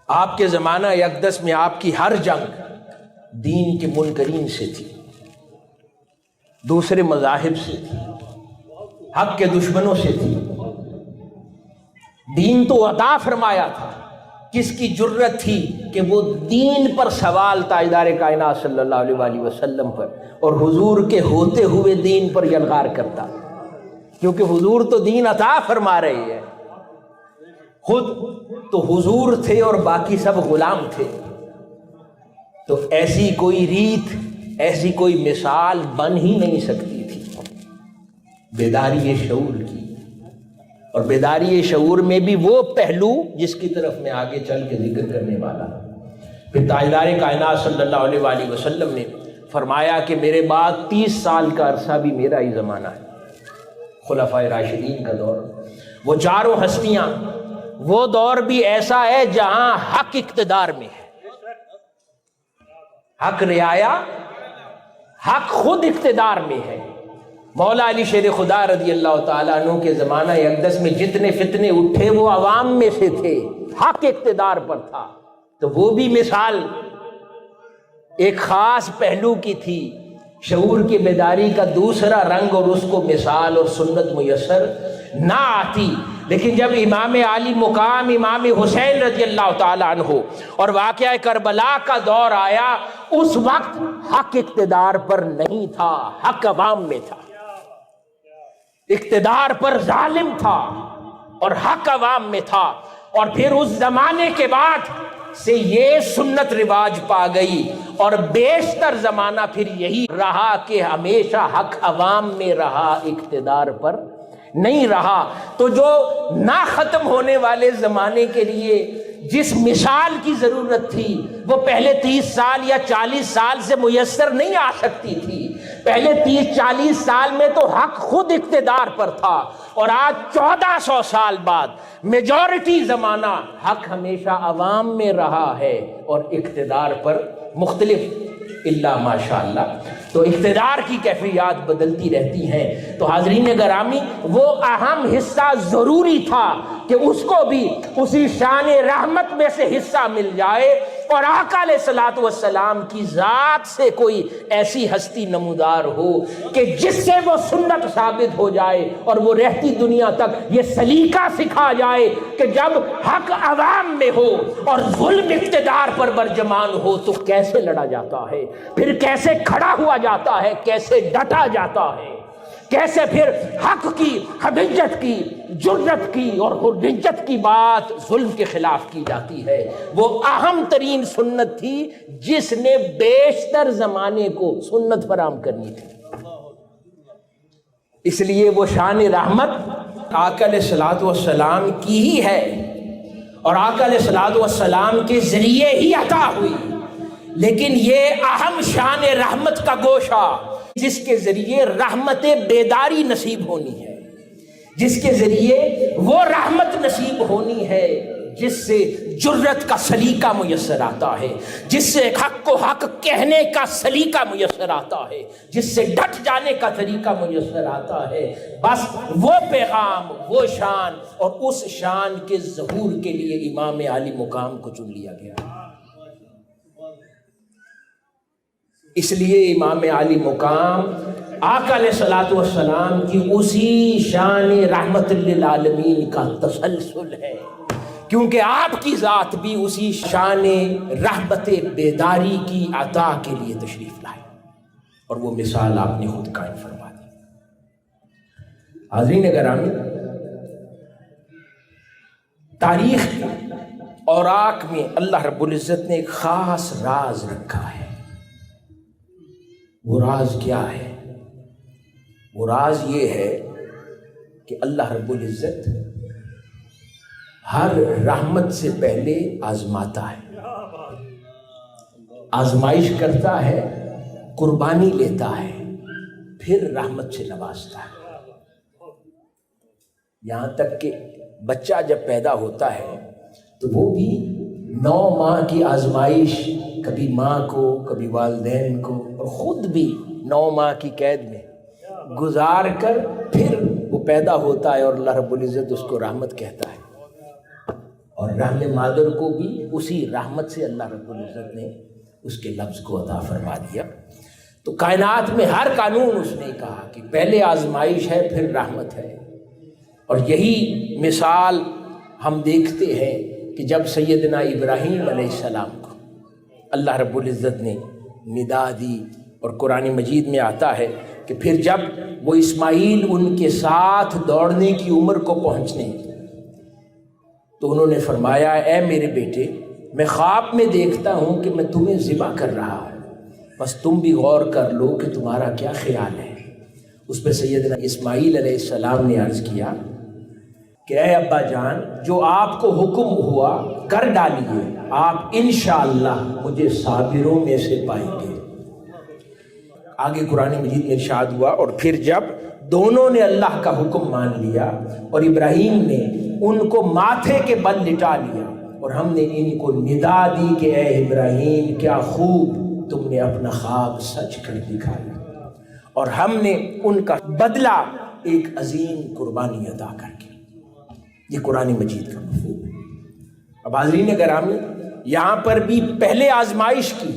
Speaker 1: آپ کے زمانہ اقدس میں آپ کی ہر جنگ دین کے منکرین سے تھی، دوسرے مذاہب سے تھی، حق کے دشمنوں سے تھی۔ دین تو عطا فرمایا تھا، کس کی جرت تھی کہ وہ دین پر سوال تاجدار کائنات صلی اللہ علیہ وآلہ وسلم پر اور حضور کے ہوتے ہوئے دین پر یلغار کرتا، کیونکہ حضور تو دین عطا فرما رہے ہیں، خود تو حضور تھے اور باقی سب غلام تھے۔ تو ایسی کوئی ریت، ایسی کوئی مثال بن ہی نہیں سکتی تھی بیداری شعور کی۔ اور بیداری شعور میں بھی وہ پہلو جس کی طرف میں آگے چل کے ذکر کرنے والا ہوں۔ پھر تاجدار کائنات صلی اللہ علیہ وآلہ وسلم نے فرمایا کہ میرے بعد 30 سال کا عرصہ بھی میرا ہی زمانہ ہے، خلفائے راشدین کا دور۔ وہ چاروں ہستیاں، وہ دور بھی ایسا ہے جہاں حق اقتدار میں ہے، حق رعایا، حق خود اقتدار میں ہے۔ مولا علی شیر خدا رضی اللہ تعالیٰ عنہ کے زمانہ اقدس میں جتنے فتنے اٹھے وہ عوام میں سے تھے، حق اقتدار پر تھا۔ تو وہ بھی مثال ایک خاص پہلو کی تھی، شعور کی بیداری کا دوسرا رنگ، اور اس کو مثال اور سنت میسر نہ آتی۔ لیکن جب امام عالی مقام امام حسین رضی اللہ تعالیٰ عنہ اور واقعہ کربلا کا دور آیا، اس وقت حق اقتدار پر نہیں تھا، حق عوام میں تھا۔ اقتدار پر ظالم تھا اور حق عوام میں تھا۔ اور پھر اس زمانے کے بعد سے یہ سنت رواج پا گئی، اور بیشتر زمانہ پھر یہی رہا کہ ہمیشہ حق عوام میں رہا، اقتدار پر نہیں رہا۔ تو جو نہ ختم ہونے والے زمانے کے لیے جس مثال کی ضرورت تھی وہ پہلے 30 سال یا 40 سال سے میسر نہیں آ سکتی تھی۔ پہلے 30-40 سال میں تو حق خود اقتدار پر تھا، اور آج 1400 سال بعد میجورٹی زمانہ حق ہمیشہ عوام میں رہا ہے اور اقتدار پر مختلف، الا ماشاءاللہ۔ تو اقتدار کی کیفیات بدلتی رہتی ہیں۔ تو حاضرین گرامی، وہ اہم حصہ ضروری تھا کہ اس کو بھی اسی شان رحمت میں سے حصہ مل جائے، اور آقا علیہ الصلوۃ والسلام کی ذات سے کوئی ایسی ہستی نمودار ہو کہ جس سے وہ سنت ثابت ہو جائے، اور وہ رہتی دنیا تک یہ سلیقہ سکھا جائے کہ جب حق عوام میں ہو اور ظلم اقتدار پر برجمان ہو تو کیسے لڑا جاتا ہے، پھر کیسے کھڑا ہوا جاتا ہے، کیسے ڈٹا جاتا ہے، کیسے پھر حق کی، حجت کی، جرت کی اور حجت کی بات ظلم کے خلاف کی جاتی ہے۔ وہ اہم ترین سنت تھی جس نے بیشتر زمانے کو سنت فراہم کرنی تھی۔ اس لیے وہ شان رحمت آقا علیہ الصلوۃ والسلام کی ہی ہے، اور آقا علیہ الصلوۃ والسلام کے ذریعے ہی عطا ہوئی۔ لیکن یہ اہم شان رحمت کا گوشہ جس کے ذریعے رحمت بیداری نصیب ہونی ہے، جس کے ذریعے وہ رحمت نصیب ہونی ہے جس سے جرت کا سلیقہ میسر آتا ہے، جس سے حق کو حق کہنے کا سلیقہ میسر آتا ہے، جس سے ڈٹ جانے کا طریقہ میسر آتا ہے۔ بس وہ پیغام، وہ شان، اور اس شان کے ظہور کے لیے امام عالی مقام کو چن لیا گیا۔ اس لیے امام عالی مقام آقا علیہ الصلوۃ والسلام کی اسی شان رحمت للعالمین کا تسلسل ہے، کیونکہ آپ کی ذات بھی اسی شان رحمت بیداری کی عطا کے لیے تشریف لائے، اور وہ مثال آپ نے خود قائم فرما دی۔ حاضرین گرامی، تاریخ کے اوراق میں اللہ رب العزت نے ایک خاص راز رکھا ہے۔ وہ راز کیا ہے؟ وہ راز یہ ہے کہ اللہ رب العزت ہر رحمت سے پہلے آزماتا ہے، آزمائش کرتا ہے، قربانی لیتا ہے، پھر رحمت سے نوازتا ہے، یہاں تک کہ بچہ جب پیدا ہوتا ہے تو وہ بھی 9 ماہ کی آزمائش، کبھی ماں کو کبھی والدین کو اور خود بھی 9 ماہ کی قید میں گزار کر پھر وہ پیدا ہوتا ہے، اور اللہ رب العزت اس کو رحمت کہتا ہے، اور رحم مادر کو بھی اسی رحمت سے اللہ رب العزت نے اس کے لفظ کو عطا فرما دیا۔ تو کائنات میں ہر قانون اس نے کہا کہ پہلے آزمائش ہے پھر رحمت ہے، اور یہی مثال ہم دیکھتے ہیں کہ جب سیدنا ابراہیم علیہ السلام کو اللہ رب العزت نے ندا دی، اور قرآن مجید میں آتا ہے کہ پھر جب وہ اسماعیل ان کے ساتھ دوڑنے کی عمر کو پہنچنے، تو انہوں نے فرمایا اے میرے بیٹے، میں خواب میں دیکھتا ہوں کہ میں تمہیں ذبح کر رہا ہوں، بس تم بھی غور کر لو کہ تمہارا کیا خیال ہے۔ اس پہ سیدنا اسماعیل علیہ السلام نے عرض کیا کہ اے ابا جان، جو آپ کو حکم ہوا کر ڈالیے، آپ انشاءاللہ مجھے صابروں میں سے پائیں گے۔ آگے قرآن مجید میں ارشاد ہوا، اور پھر جب دونوں نے اللہ کا حکم مان لیا اور ابراہیم نے ان کو ماتھے کے بل لٹا لیا، اور ہم نے ان کو ندا دی کہ اے ابراہیم، کیا خوب تم نے اپنا خواب سچ کر دکھایا، اور ہم نے ان کا بدلہ ایک عظیم قربانی ادا کر کے۔ یہ قرآن مجید کا مفہوم ہے۔ اب حاضرین گرامی، یہاں پر بھی پہلے آزمائش کی،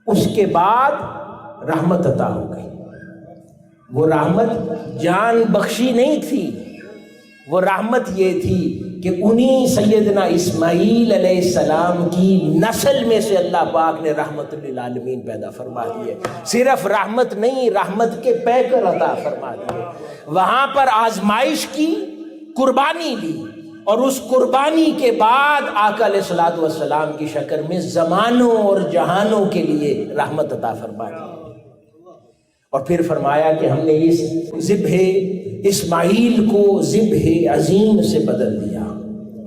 Speaker 1: اس کے بعد رحمت عطا ہو گئی۔ وہ رحمت جان بخشی نہیں تھی، وہ رحمت یہ تھی کہ انہی سیدنا اسماعیل علیہ السلام کی نسل میں سے اللہ پاک نے رحمت للعالمین پیدا فرما دی ہے۔ صرف رحمت نہیں، رحمت کے پیکر عطا فرما دیے۔ وہاں پر آزمائش کی، قربانی لی، اور اس قربانی کے بعد آقا علیہ الصلوۃ والسلام کی شکل میں زمانوں اور جہانوں کے لیے رحمت عطا فرما دی، اور پھر فرمایا کہ ہم نے اس ذبح اسماعیل کو ذبح عظیم سے بدل دیا۔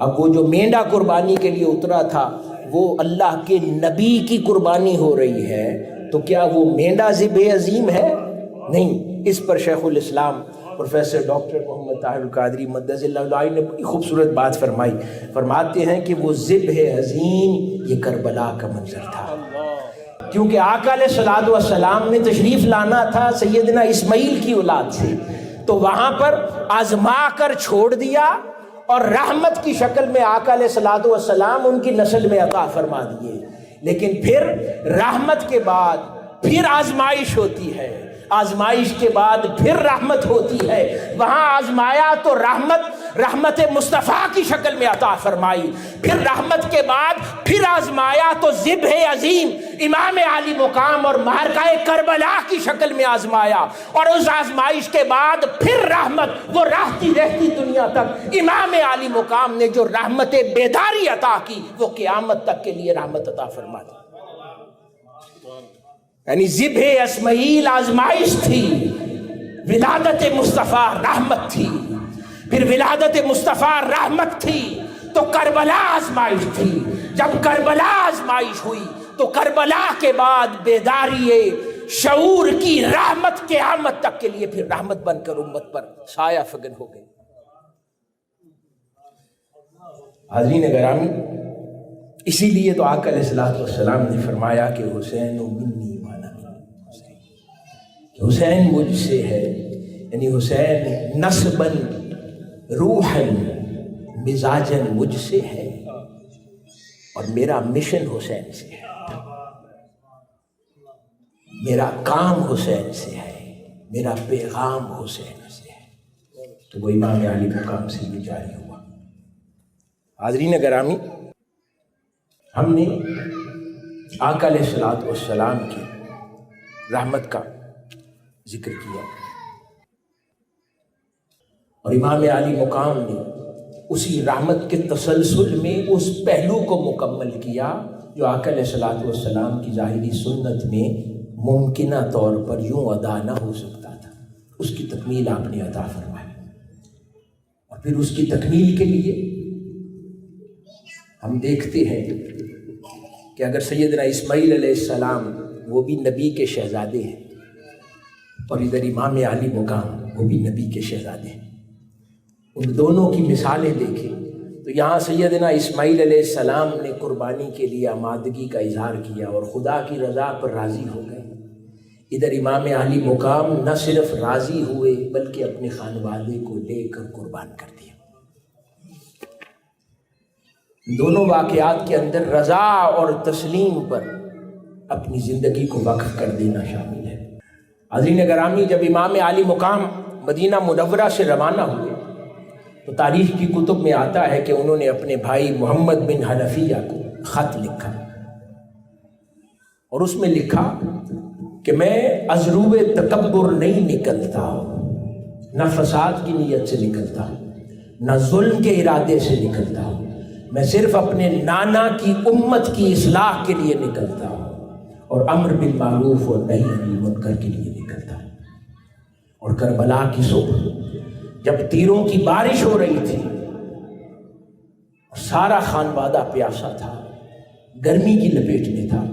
Speaker 1: اب وہ جو مینڈا قربانی کے لیے اترا تھا وہ اللہ کے نبی کی قربانی ہو رہی ہے، تو کیا وہ مینڈا ذبح عظیم ہے؟ نہیں۔ اس پر شیخ الاسلام پروفیسر ڈاکٹر محمد طاہر القادری مدث اللہ علیہ نے بڑی خوبصورت بات فرمائی۔ فرماتے ہیں کہ وہ ذبح عظیم یہ کربلا کا منظر تھا، کیونکہ آقا علیہ الصلوۃ والسلام نے تشریف لانا تھا سیدنا اسماعیل کی اولاد سے، تو وہاں پر آزما کر چھوڑ دیا، اور رحمت کی شکل میں آقا علیہ الصلوۃ والسلام ان کی نسل میں عطا فرما دیے۔ لیکن پھر رحمت کے بعد پھر آزمائش ہوتی ہے، آزمائش کے بعد پھر رحمت ہوتی ہے۔ وہاں آزمایا تو رحمت مصطفیٰ کی شکل میں عطا فرمائی، پھر رحمت کے بعد پھر آزمایا تو ذبح عظیم امام عالی مقام اور معرکہ کربلا کی شکل میں آزمایا، اور اس آزمائش کے بعد پھر رحمت وہ رہتی رہتی دنیا تک امام عالی مقام نے جو رحمت بیداری عطا کی وہ قیامت تک کے لیے رحمت عطا فرما دی۔ یعنی ذبح اسماعیل آزمائش تھی، ولادت مصطفیٰ رحمت تھی، پھر ولادت مصطفیٰ رحمت تھی تو کربلا آزمائش تھی۔ جب کربلا آزمائش ہوئی تو کربلا کے بعد بیداری شعور کی رحمت قیامت تک کے لیے پھر رحمت بن کر امت پر سایہ فگن ہو گئی۔ حاضرین گرامی، اسی لیے تو آقا علیہ الصلوۃ والسلام نے فرمایا کہ حسین منی وانا من حسین، کہ حسین مجھ سے ہے، یعنی حسین نسباً روحاً مزاجاً مجھ سے ہے، اور میرا مشن حسین سے ہے، میرا کام حسین سے ہے، میرا پیغام حسین سے ہے۔ تو وہ امام علی مقام سے یہ جاری ہوا۔ حاضرین گرامی، ہم نے آقا علیہ الصلوۃ والسلام کی رحمت کا ذکر کیا، اور امام علی مقام نے اسی رحمت کے تسلسل میں اس پہلو کو مکمل کیا جو آقا علیہ الصلوۃ والسلام کی ظاہری سنت میں ممکنہ طور پر یوں ادا نہ ہو سکتا تھا، اس کی تکمیل آپ نے عطا فرمائی۔ اور پھر اس کی تکمیل کے لیے ہم دیکھتے ہیں کہ اگر سیدنا اسماعیل علیہ السلام وہ بھی نبی کے شہزادے ہیں، اور ادھر امام علی مقام، وہ بھی نبی کے شہزادے. ان دونوں کی مثالیں دیکھیں تو یہاں سیدنا اسماعیل علیہ السلام نے قربانی کے لیے آمادگی کا اظہار کیا اور خدا کی رضا پر راضی ہو گئے. ادھر امام علی مقام نہ صرف راضی ہوئے بلکہ اپنے خانوادے کو لے کر قربان کر دیا. دونوں واقعات کے اندر رضا اور تسلیم پر اپنی زندگی کو وقف کر دینا شامل ہے. حاضرین گرامی، جب امام علی مقام مدینہ منورہ سے روانہ ہوئے تو تاریخ کی کتب میں آتا ہے کہ انہوں نے اپنے بھائی محمد بن حنفیہ کو خط لکھا اور اس میں لکھا کہ میں ازروب تکبر نہیں نکلتا ہوں، نہ فساد کی نیت سے نکلتا ہوں، نہ ظلم کے ارادے سے نکلتا ہوں. میں صرف اپنے نانا کی امت کی اصلاح کے لیے نکلتا ہوں اور امر بالمعروف اور نہی عن المنکر کے لیے نکلتا ہوں. اور کربلا کی صبح جب تیروں کی بارش ہو رہی تھی اور سارا خانوادہ پیاسا تھا، گرمی کی لپیٹ میں تھا،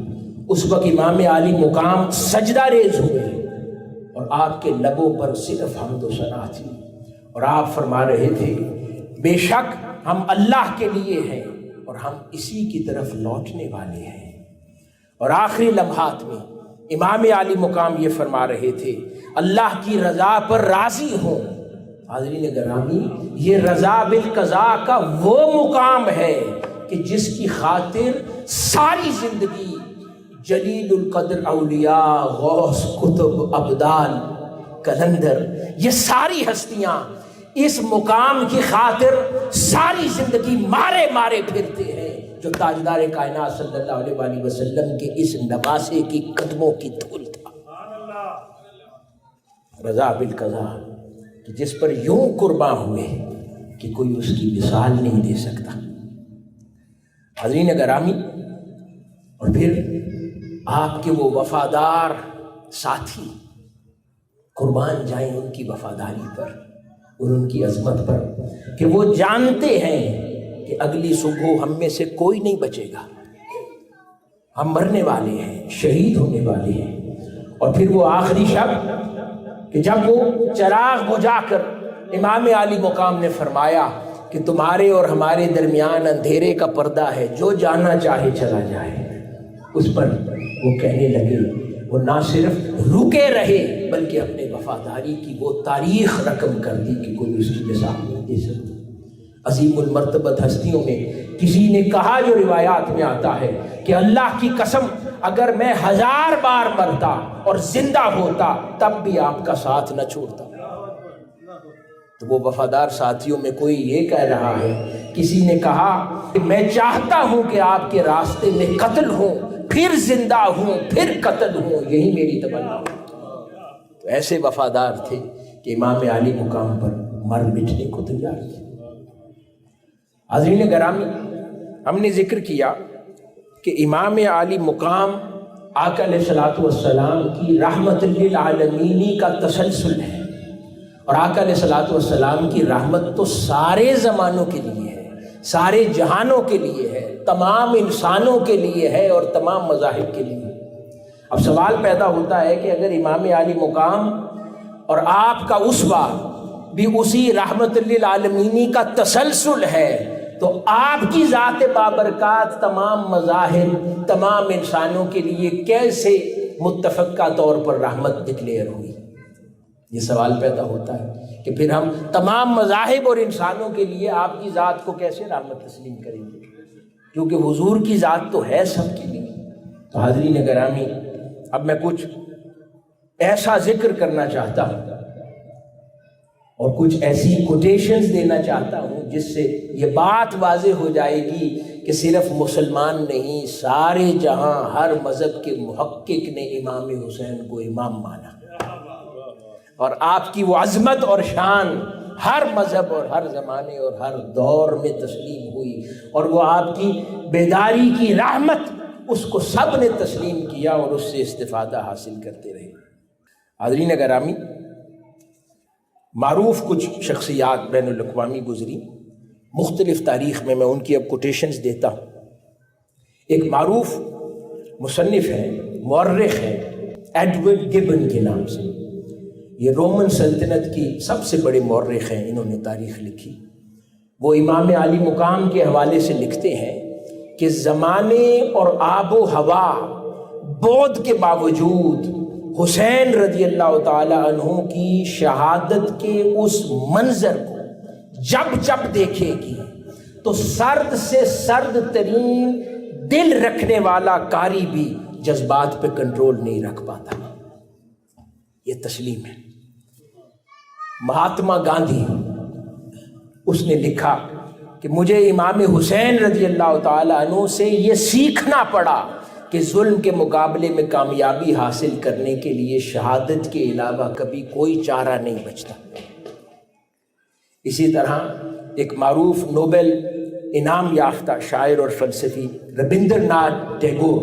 Speaker 1: اس وقت امام علی مقام سجدہ ریز ہوئے اور آپ کے لبوں پر صرف حمد و ثنا تھی اور آپ فرما رہے تھے بے شک ہم اللہ کے لیے ہیں اور ہم اسی کی طرف لوٹنے والے ہیں. اور آخری لمحات میں امام علی مقام یہ فرما رہے تھے اللہ کی رضا پر راضی ہوں. حاضرین گرامی، یہ رضا بالقضاء کا وہ مقام ہے کہ جس کی خاطر ساری زندگی جلیل القدر اولیاء، غوث، قطب، ابدال، کلندر، یہ ساری ہستیاں اس مقام کی خاطر ساری زندگی مارے مارے پھرتے ہیں جو تاجدار کائنات صلی اللہ علیہ وآلہ وسلم کے اس نواسے کی قدموں کی دھول تھا. رضا بالقضاء کہ جس پر یوں قرباں ہوئے کہ کوئی اس کی مثال نہیں دے سکتا. حاضرین گرامی، اور پھر آپ کے وہ وفادار ساتھی قربان جائیں ان کی وفاداری پر اور ان کی عظمت پر کہ وہ جانتے ہیں کہ اگلی صبح ہم میں سے کوئی نہیں بچے گا، ہم مرنے والے ہیں، شہید ہونے والے ہیں. اور پھر وہ آخری شب کہ جب وہ چراغ بجھا کر امام علی مقام نے فرمایا کہ تمہارے اور ہمارے درمیان اندھیرے کا پردہ ہے، جو جانا چاہے چلا جائے. اس پر وہ کہنے لگے، وہ نہ صرف رکے رہے بلکہ اپنے وفاداری کی وہ تاریخ رقم کر دی کہ کوئی اس کی مثال نہیں دے سکتا. عظیم المرتبت ہستیوں میں کسی نے کہا، جو روایات میں آتا ہے، کہ اللہ کی قسم اگر میں 1000 بار مرتا اور زندہ ہوتا تب بھی آپ کا ساتھ نہ چھوڑتا. تو وہ وفادار ساتھیوں میں کوئی یہ کہہ رہا ہے، کسی نے کہا کہ میں چاہتا ہوں کہ آپ کے راستے میں قتل ہوں، پھر زندہ ہوں، پھر قتل ہوں، یہی میری تمنا ہے. تو ایسے وفادار تھے کہ امام علی مقام پر مر مٹنے کو تیار تھے. حاضرین گرامی، ہم نے ذکر کیا کہ امام علی مقام آقا علیہ الصلوۃ والسلام کی رحمت للعالمین کا تسلسل ہے. اور آقا علیہ الصلوۃ والسلام کی رحمت تو سارے زمانوں کے لیے ہے، سارے جہانوں کے لیے ہے، تمام انسانوں کے لیے ہے اور تمام مذاہب کے لیے. اب سوال پیدا ہوتا ہے کہ اگر امام علی مقام اور آپ کا اسوہ بھی اسی رحمت للعالمین کا تسلسل ہے تو آپ کی ذات بابرکات تمام مذاہب، تمام انسانوں کے لیے کیسے متفقہ طور پر رحمت ڈکلیئر ہوئی؟ یہ سوال پیدا ہوتا ہے کہ پھر ہم تمام مذاہب اور انسانوں کے لیے آپ کی ذات کو کیسے رحمت تسلیم کریں گے، کیونکہ حضور کی ذات تو ہے سب کے لیے. تو حاضرین گرامی، اب میں کچھ ایسا ذکر کرنا چاہتا ہوں اور کچھ ایسی کوٹیشنز دینا چاہتا ہوں جس سے یہ بات واضح ہو جائے گی کہ صرف مسلمان نہیں، سارے جہاں ہر مذہب کے محقق نے امام حسین کو امام مانا اور آپ کی وہ عظمت اور شان ہر مذہب اور ہر زمانے اور ہر دور میں تسلیم ہوئی اور وہ آپ کی بیداری کی رحمت اس کو سب نے تسلیم کیا اور اس سے استفادہ حاصل کرتے رہے. حاضرین گرامی، معروف کچھ شخصیات بین الاقوامی گزری مختلف تاریخ میں ان کی اب کوٹیشنز دیتا ہوں. ایک معروف مصنف ہے، مورخ ہے، ایڈورڈ گبن کے نام سے. یہ رومن سلطنت کی سب سے بڑے مورخ ہیں، انہوں نے تاریخ لکھی. وہ امام علی مقام کے حوالے سے لکھتے ہیں کہ زمانے اور آب و ہوا بعد کے باوجود حسین رضی اللہ تعالی عنہ کی شہادت کے اس منظر کو جب جب دیکھے گی تو سرد سے سرد ترین دل رکھنے والا قاری بھی جذبات پہ کنٹرول نہیں رکھ پاتا. یہ تسلیم ہے. مہاتما گاندھی اس نے لکھا کہ مجھے امام حسین رضی اللہ تعالی عنہ سے یہ سیکھنا پڑا کہ ظلم کے مقابلے میں کامیابی حاصل کرنے کے لیے شہادت کے علاوہ کبھی کوئی چارہ نہیں بچتا. اسی طرح ایک معروف نوبل انعام یافتہ شاعر اور فلسفی ربندر ناتھ ٹیگور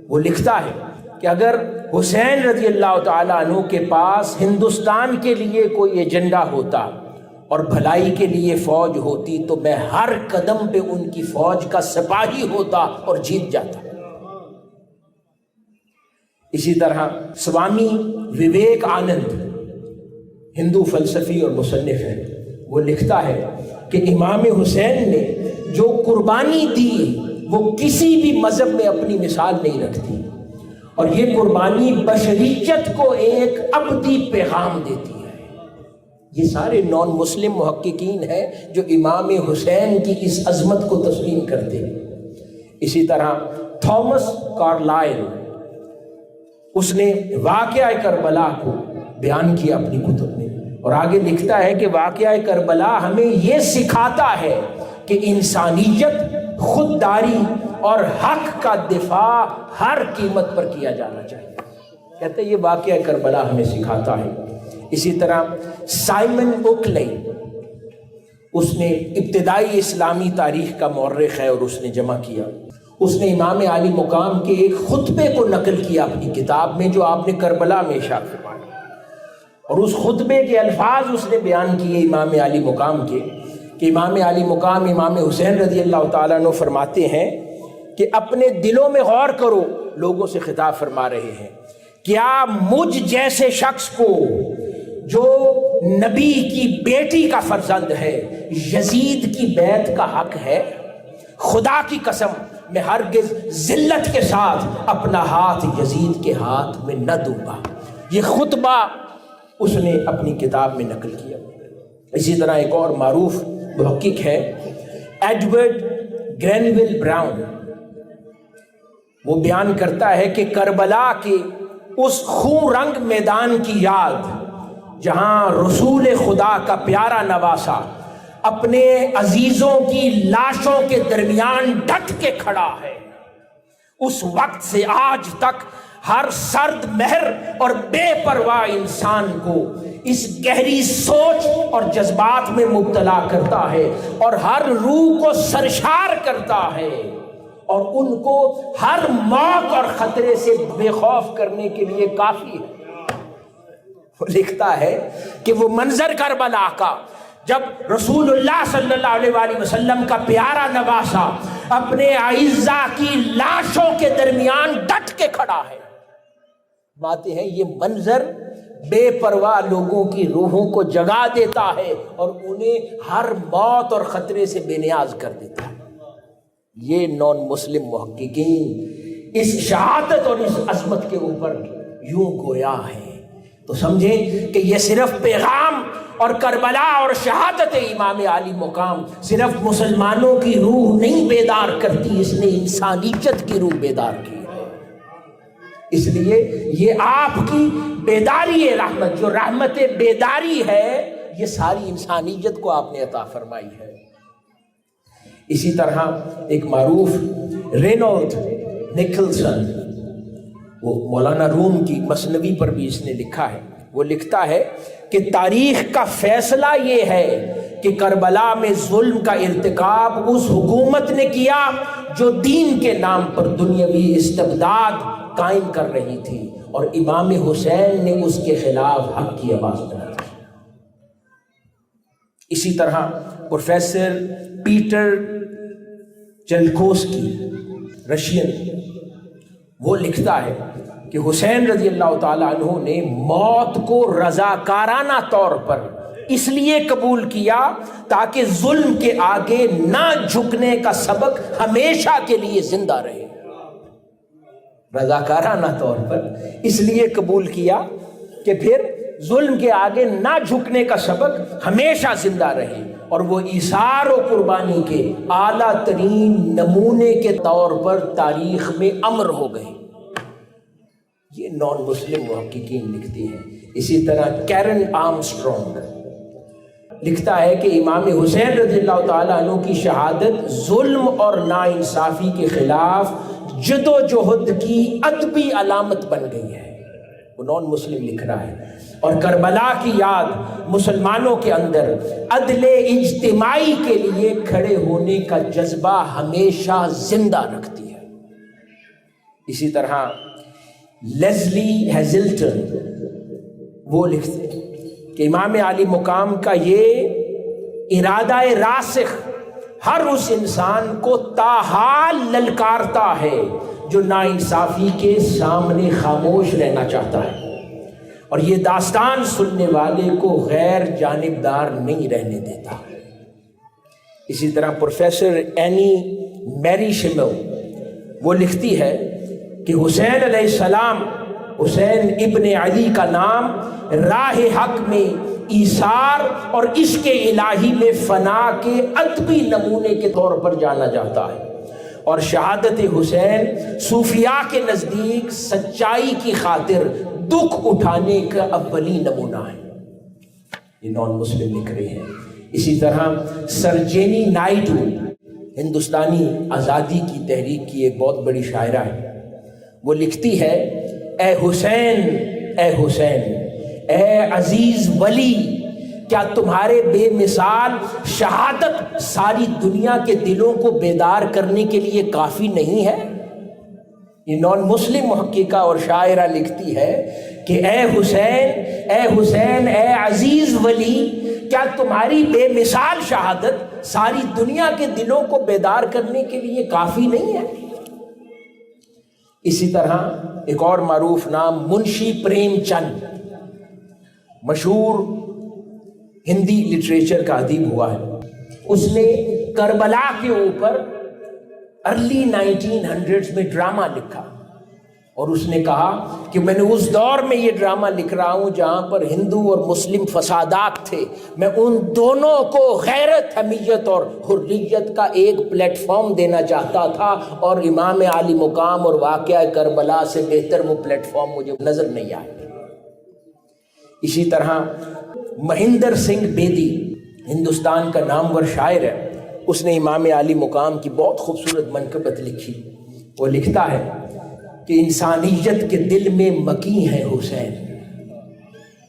Speaker 1: وہ لکھتا ہے کہ اگر حسین رضی اللہ تعالیٰ عنہ کے پاس ہندوستان کے لیے کوئی ایجنڈا ہوتا اور بھلائی کے لیے فوج ہوتی تو میں ہر قدم پہ ان کی فوج کا سپاہی ہوتا اور جیت جاتا. اسی طرح سوامی وویک آنند ہندو فلسفی اور مصنف ہے، وہ لکھتا ہے کہ امام حسین نے جو قربانی دی وہ کسی بھی مذہب میں اپنی مثال نہیں رکھتی، اور یہ قربانی بشریت کو ایک ابدی پیغام دیتی ہے. یہ سارے نان مسلم محققین ہیں جو امام حسین کی اس عظمت کو تسلیم کرتے ہیں. اسی طرح تھامس کارلائل اس نے واقعہ کربلا کو بیان کیا اپنی کتب میں، اور آگے لکھتا ہے کہ واقعہ کربلا ہمیں یہ سکھاتا ہے کہ انسانیت، خودداری اور حق کا دفاع ہر قیمت پر کیا جانا چاہیے. کہتے ہیں یہ واقعہ کربلا ہمیں سکھاتا ہے. اسی طرح سائمن اوکلے اس نے ابتدائی اسلامی تاریخ کا مورخ ہے اور اس نے جمع کیا. اس نے امام علی مقام کے ایک خطبے کو نقل کیا اپنی کتاب میں جو آپ نے کربلا میں ارشاد فرمایا، اور اس خطبے کے الفاظ اس نے بیان کیے امام علی مقام کے کہ امام علی مقام امام حسین رضی اللہ تعالیٰ عنہ فرماتے ہیں کہ اپنے دلوں میں غور کرو. لوگوں سے خطاب فرما رہے ہیں، کیا مجھ جیسے شخص کو جو نبی کی بیٹی کا فرزند ہے یزید کی بیعت کا حق ہے؟ خدا کی قسم میں ہرگز ذلت کے ساتھ اپنا ہاتھ یزید کے ہاتھ میں نہ دوں گا. یہ خطبہ اس نے اپنی کتاب میں نقل کیا. اسی طرح ایک اور معروف محقق ہے ایڈورڈ گرینویل براؤن، وہ بیان کرتا ہے کہ کربلا کے اس خون رنگ میدان کی یاد جہاں رسول خدا کا پیارا نواسا اپنے عزیزوں کی لاشوں کے درمیان ڈٹ کے کھڑا ہے، اس وقت سے آج تک ہر سرد مہر اور بے پرواہ انسان کو اس گہری سوچ اور جذبات میں مبتلا کرتا ہے اور ہر روح کو سرشار کرتا ہے اور ان کو ہر موت اور خطرے سے بے خوف کرنے کے لیے کافی ہے. وہ لکھتا ہے کہ وہ منظر کربلا کا جب رسول اللہ صلی اللہ علیہ وآلہ وسلم کا پیارا نواسا اپنے اعزاء کی لاشوں کے درمیان ڈٹ کے کھڑا ہے، باتیں ہیں یہ منظر بے پرواہ لوگوں کی روحوں کو جگا دیتا ہے اور انہیں ہر موت اور خطرے سے بے نیاز کر دیتا ہے. یہ نان مسلم محققین اس شہادت اور اس عظمت کے اوپر یوں گویا ہیں تو سمجھیں کہ یہ صرف پیغام اور کربلا اور شہادت امام علی مقام صرف مسلمانوں کی روح نہیں بیدار کرتی، اس نے انسانیت کی روح بیدار کی ہے. اس لیے یہ آپ کی بیداری رحمت، جو رحمت بیداری ہے، یہ ساری انسانیت کو آپ نے عطا فرمائی ہے. اسی طرح ایک معروف رینولڈ نکلسن، وہ مولانا روم کی مثنوی پر بھی اس نے لکھا ہے، وہ لکھتا ہے کہ تاریخ کا فیصلہ یہ ہے کہ کربلا میں ظلم کا ارتکاب اس حکومت نے کیا جو دین کے نام پر دنیاوی استبداد قائم کر رہی تھی، اور امام حسین نے اس کے خلاف حق کی آواز بلند کی. اسی طرح پروفیسر پیٹر چلکوسکی رشین، وہ لکھتا ہے کہ حسین رضی اللہ تعالیٰ عنہ نے موت کو رضاکارانہ طور پر اس لیے قبول کیا تاکہ ظلم کے آگے نہ جھکنے کا سبق ہمیشہ کے لیے زندہ رہے. رضاکارانہ طور پر اس لیے قبول کیا کہ پھر ظلم کے آگے نہ جھکنے کا سبق ہمیشہ زندہ رہے، اور وہ ایثار و قربانی کے اعلیٰ ترین نمونے کے طور پر تاریخ میں امر ہو گئے. یہ نان مسلم محققین لکھتے ہیں. اسی طرح کیرن آرمسٹرانگ لکھتا ہے کہ امام حسین رضی اللہ تعالیٰ عنہ کی شہادت ظلم اور ناانصافی کے خلاف جد و جہد کی ادبی علامت بن گئی ہے. وہ نان مسلم لکھ رہا ہے. اور کربلا کی یاد مسلمانوں کے اندر عدل اجتماعی کے لیے کھڑے ہونے کا جذبہ ہمیشہ زندہ رکھتی ہے. اسی طرح لیزلی ہیزلٹن وہ لکھتے ہیں کہ امام عالی مقام کا یہ ارادہ راسخ ہر اس انسان کو تاحال للکارتا ہے جو ناانصافی کے سامنے خاموش رہنا چاہتا ہے، اور یہ داستان سننے والے کو غیر جانبدار نہیں رہنے دیتا. اسی طرح پروفیسر اینی میری شمو وہ لکھتی ہے کہ حسین علیہ السلام، حسین ابن علی کا نام راہ حق میں ایثار اور عشق الہی میں فنا کے ادبی نمونے کے طور پر جانا جاتا ہے، اور شہادت حسین صوفیاء کے نزدیک سچائی کی خاطر دکھ اٹھانے کا اولین نمونہ ہے. یہ نان مسلم لکھ رہے ہیں. اسی طرح سرجینی نائڈو ہندوستانی آزادی کی تحریک کی ایک بہت بڑی شاعرہ ہے. وہ لکھتی ہے، اے حسین، اے حسین، اے عزیز ولی، کیا تمہارے بے مثال شہادت ساری دنیا کے دلوں کو بیدار کرنے کے لیے کافی نہیں ہے؟ یہ نان مسلم محققہ اور شاعرہ لکھتی ہے کہ اے حسین، اے حسین، اے عزیز ولی، کیا تمہاری بے مثال شہادت ساری دنیا کے دلوں کو بیدار کرنے کے لیے کافی نہیں ہے؟ اسی طرح ایک اور معروف نام منشی پریم چند، مشہور ہندی لٹریچر کا ادیب ہوا ہے. اس نے کربلا کے اوپر ارلی 1900s میں ڈرامہ لکھا، اور اس نے کہا کہ میں نے اس دور میں یہ ڈرامہ لکھ رہا ہوں جہاں پر ہندو اور مسلم فسادات تھے. میں ان دونوں کو غیرت، حمیت اور حریت کا ایک پلیٹ فارم دینا چاہتا تھا، اور امام عالی مقام اور واقعہ کربلا سے بہتر وہ پلیٹ فارم مجھے نظر نہیں آیا. اسی طرح مہندر سنگھ بیدی ہندوستان کا نامور شاعر ہے. اس نے امام عالی مقام کی بہت خوبصورت منقبت لکھی. وہ لکھتا ہے کہ انسانیت کے دل میں مکی ہے حسین،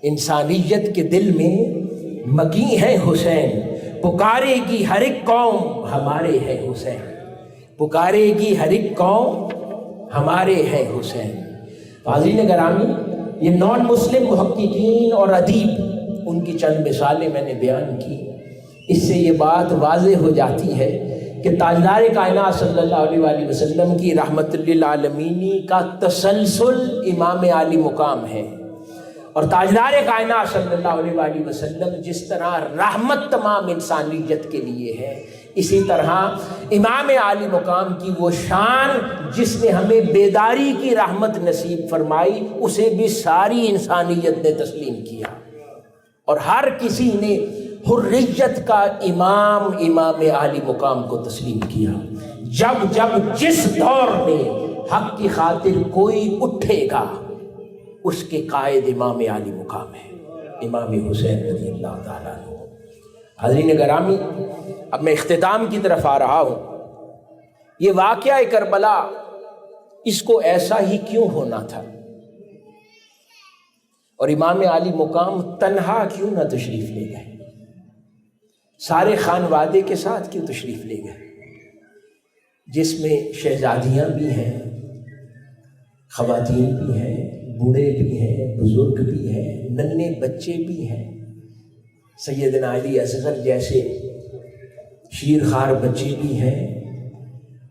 Speaker 1: انسانیت کے دل میں مکی ہے حسین، پکارے گی ہر ایک قوم ہمارے ہے حسین، پکارے گی ہر ایک قوم ہمارے ہے حسین. حاضرین گرامی، یہ نان مسلم محققین اور ادیب، ان کی چند مثالیں میں نے بیان کی. اس سے یہ بات واضح ہو جاتی ہے کہ تاجدار کائنات صلی اللہ علیہ وآلہ وسلم کی رحمت للعالمین کا تسلسل امام عالی مقام ہے، اور تاجدار کائنات صلی اللہ علیہ وآلہ وسلم جس طرح رحمت تمام انسانیت کے لیے ہے، اسی طرح امام عالی مقام کی وہ شان جس نے ہمیں بیداری کی رحمت نصیب فرمائی، اسے بھی ساری انسانیت نے تسلیم کیا، اور ہر کسی نے حریت کا امام عالی مقام کو تسلیم کیا. جب جس دور میں حق کی خاطر کوئی اٹھے گا، اس کے قائد امام عالی مقام ہے، امام حسین رضی اللہ تعالیٰ عنہ. حاضرین گرامی، اب میں اختتام کی طرف آ رہا ہوں. یہ واقعہ کربلا، اس کو ایسا ہی کیوں ہونا تھا، اور امام عالی مقام تنہا کیوں نہ تشریف لے گئے، سارے خانوادے کے ساتھ کیوں تشریف لے گئے، جس میں شہزادیاں بھی ہیں، خواتین بھی ہیں، بوڑھے بھی ہیں، بزرگ بھی ہیں، ننھے بچے بھی ہیں، سیدنا علی اصغر جیسے شیرخوار بچے بھی ہیں،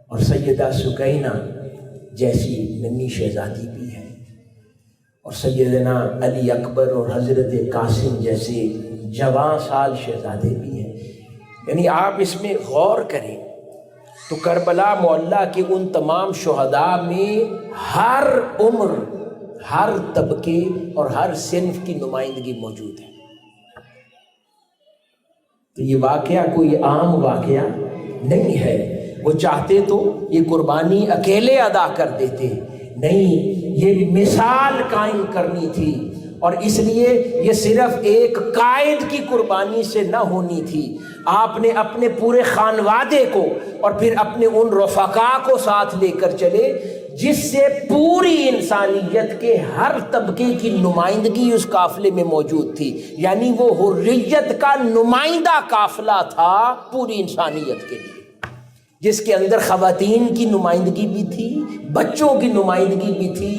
Speaker 1: اور سیدہ سکینہ جیسی ننھی شہزادی بھی ہیں. اور سیدنا علی اکبر اور حضرت قاسم جیسے جوان سال شہزادے بھی ہیں. یعنی آپ اس میں غور کریں تو کربلا معلیٰ کے ان تمام شہداء میں ہر عمر، ہر طبقے اور ہر صنف کی نمائندگی موجود ہے. تو یہ واقعہ کوئی عام واقعہ نہیں ہے. وہ چاہتے تو یہ قربانی اکیلے ادا کر دیتے، نہیں، یہ مثال قائم کرنی تھی. اور اس لیے یہ صرف ایک قائد کی قربانی سے نہ ہونی تھی. آپ نے اپنے پورے خانوادے کو اور پھر اپنے ان رفقا کو ساتھ لے کر چلے جس سے پوری انسانیت کے ہر طبقے کی نمائندگی اس قافلے میں موجود تھی. یعنی وہ حریت کا نمائندہ قافلہ تھا پوری انسانیت کے لیے، جس کے اندر خواتین کی نمائندگی بھی تھی، بچوں کی نمائندگی بھی تھی،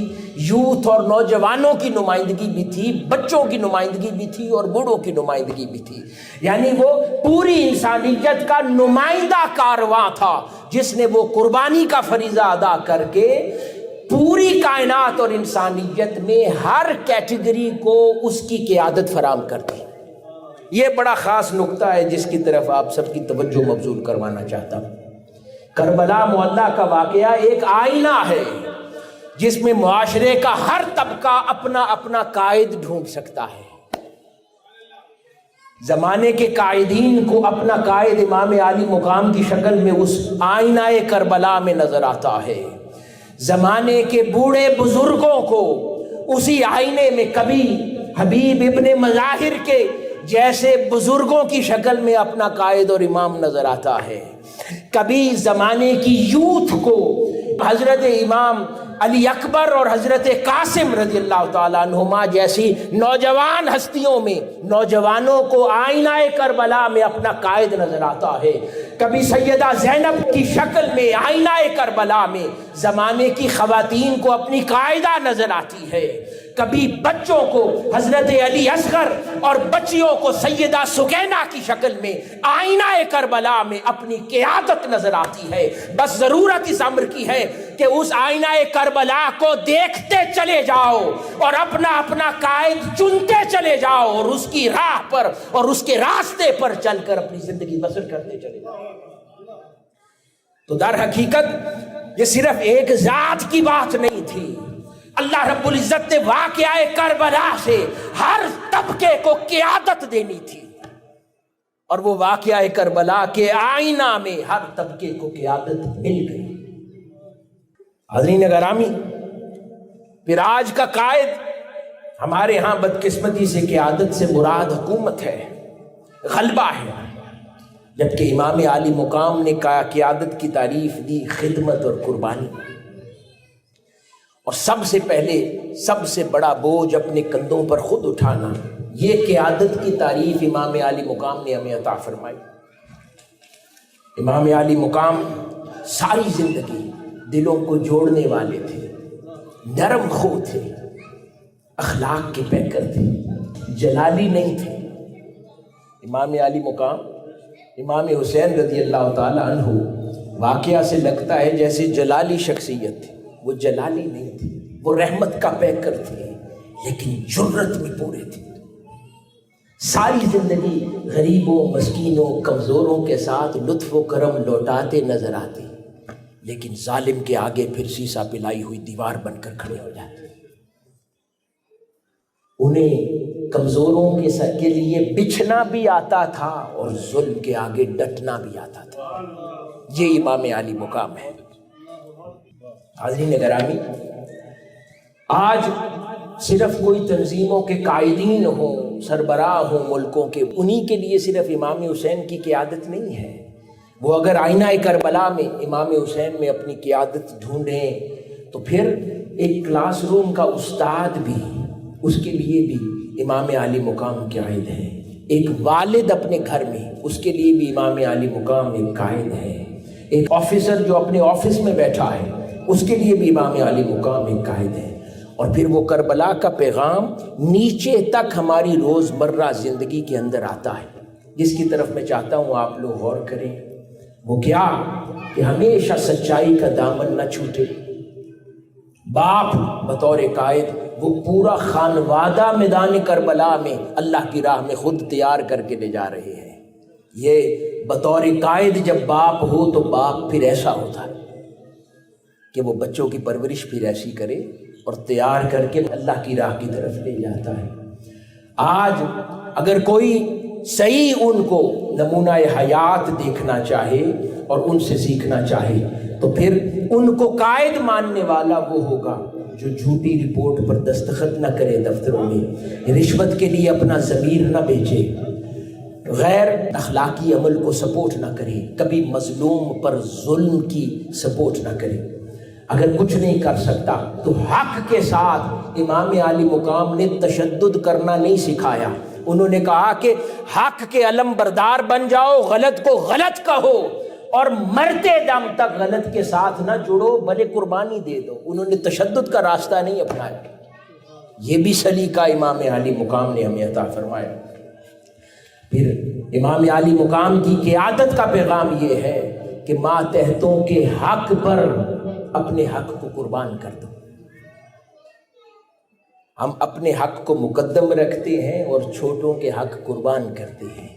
Speaker 1: یوتھ اور نوجوانوں کی نمائندگی بھی تھی، بچوں کی نمائندگی بھی تھی اور بوڑھوں کی نمائندگی بھی تھی. یعنی وہ پوری انسانیت کا نمائندہ کارواں تھا جس نے وہ قربانی کا فریضہ ادا کر کے پوری کائنات اور انسانیت میں ہر کیٹیگری کو اس کی قیادت فراہم کر دی. یہ بڑا خاص نقطہ ہے جس کی طرف آپ سب کی توجہ مبذول کروانا چاہتا ہوں. کربلا معلیٰ کا واقعہ ایک آئینہ ہے جس میں معاشرے کا ہر طبقہ اپنا اپنا قائد ڈھونڈ سکتا ہے. زمانے کے قائدین کو اپنا قائد امام عالی مقام کی شکل میں اس آئینہ کربلا میں نظر آتا ہے. زمانے کے بوڑھے بزرگوں کو اسی آئینے میں کبھی حبیب ابن مظاہر کے جیسے بزرگوں کی شکل میں اپنا قائد اور امام نظر آتا ہے. کبھی زمانے کی یوتھ کو حضرت امام علی اکبر اور حضرت قاسم رضی اللہ تعالیٰ عنہما جیسی نوجوان ہستیوں میں نوجوانوں کو آئینہ کربلا میں اپنا قائد نظر آتا ہے. کبھی سیدہ زینب کی شکل میں آئینہ کربلا میں زمانے کی خواتین کو اپنی قائدہ نظر آتی ہے. کبھی بچوں کو حضرت علی اصغر اور بچیوں کو سیدہ سکینہ کی شکل میں آئینہ کربلا میں اپنی قیادت نظر آتی ہے. بس ضرورت اس امر کی ہے کہ اس آئینہ کربلا کو دیکھتے چلے جاؤ اور اپنا اپنا قائد چنتے چلے جاؤ اور اس کی راہ پر اور اس کے راستے پر چل کر اپنی زندگی بسر کرتے چلے جاؤ. تو در حقیقت یہ صرف ایک ذات کی بات نہیں تھی. اللہ رب العزت نے واقعہ کربلا سے ہر طبقے کو قیادت دینی تھی اور وہ واقعہ کربلا کے آئینہ میں ہر طبقے کو قیادت مل گئی. حاضرین گرامی، پھر آج کا قائد ہمارے ہاں بدقسمتی سے قیادت سے مراد حکومت ہے، غلبہ ہے، جبکہ امام عالی مقام نے قیادت کی تعریف دی خدمت اور قربانی. اور سب سے پہلے سب سے بڑا بوجھ اپنے کندھوں پر خود اٹھانا، یہ قیادت کی تعریف امام عالی مقام نے ہمیں عطا فرمائی. امام عالی مقام ساری زندگی دلوں کو جوڑنے والے تھے، نرم خو تھے، اخلاق کے پیکر تھے، جلالی نہیں تھے. امام عالی مقام امام حسین رضی اللہ تعالی عنہ واقعہ سے لگتا ہے جیسے جلالی شخصیت تھی. وہ جلالی نہیں تھی، وہ رحمت کا پیکر تھے، لیکن جرت میں پورے تھے. ساری زندگی غریبوں، مسکینوں، کمزوروں کے ساتھ لطف و کرم لوٹاتے نظر آتے، لیکن ظالم کے آگے پھر سیسا پلائی ہوئی دیوار بن کر کھڑے ہو جاتے. انہیں کمزوروں کے لیے بچھنا بھی آتا تھا اور ظلم کے آگے ڈٹنا بھی آتا تھا. یہ امام عالی مقام ہے. حاضرین گرامی، آج صرف کوئی تنظیموں کے قائدین ہوں، سربراہ ہوں ملکوں کے، انہی کے لیے صرف امام حسین کی قیادت نہیں ہے. وہ اگر آئینہ کربلا میں امام حسین میں اپنی قیادت ڈھونڈیں تو پھر ایک کلاس روم کا استاد بھی، اس کے لیے بھی امام عالی مقام قائد ہے. ایک والد اپنے گھر میں، اس کے لیے بھی امام عالی مقام ایک قائد ہے. ایک آفیسر جو اپنے آفس میں بیٹھا ہے، اس کے لیے بھی امام عالی مقام ایک قائد ہے. اور پھر وہ کربلا کا پیغام نیچے تک ہماری روزمرہ زندگی کے اندر آتا ہے، جس کی طرف میں چاہتا ہوں آپ لوگ غور کریں. وہ کیا کہ ہمیشہ سچائی کا دامن نہ چھوٹے، باپ بطور قائد وہ پورا خانوادہ میدان کربلا میں اللہ کی راہ میں خود تیار کر کے لے جا رہے ہیں۔ یہ بطور قائد جب باپ ہو تو باپ پھر ایسا ہوتا ہے کہ وہ بچوں کی پرورش پھر ایسی کرے اور تیار کر کے اللہ کی راہ کی طرف لے جاتا ہے۔ آج اگر کوئی صحیح ان کو نمونہ حیات دیکھنا چاہے اور ان سے سیکھنا چاہے تو پھر ان کو قائد ماننے والا وہ ہوگا جو جھوٹی رپورٹ پر دستخط نہ کرے دفتروں میں، رشوت کے لیے اپنا ضمیر نہ بیچے، غیر اخلاقی عمل کو سپورٹ نہ کرے، کبھی مظلوم پر ظلم کی سپورٹ نہ کرے۔ اگر کچھ نہیں کر سکتا تو حق کے ساتھ امام عالی مقام نے تشدد کرنا نہیں سکھایا۔ انہوں نے کہا کہ حق کے علم بردار بن جاؤ، غلط کو غلط کہو اور مرتے دم تک غلط کے ساتھ نہ جڑو، بھلے قربانی دے دو۔ انہوں نے تشدد کا راستہ نہیں اپنایا۔ یہ بھی سلیقہ امام عالی مقام نے ہمیں عطا فرمایا۔ پھر امام عالی مقام کی قیادت کا پیغام یہ ہے کہ ماتحتوں کے حق پر اپنے حق کو قربان کر دو۔ ہم اپنے حق کو مقدم رکھتے ہیں اور چھوٹوں کے حق قربان کرتے ہیں۔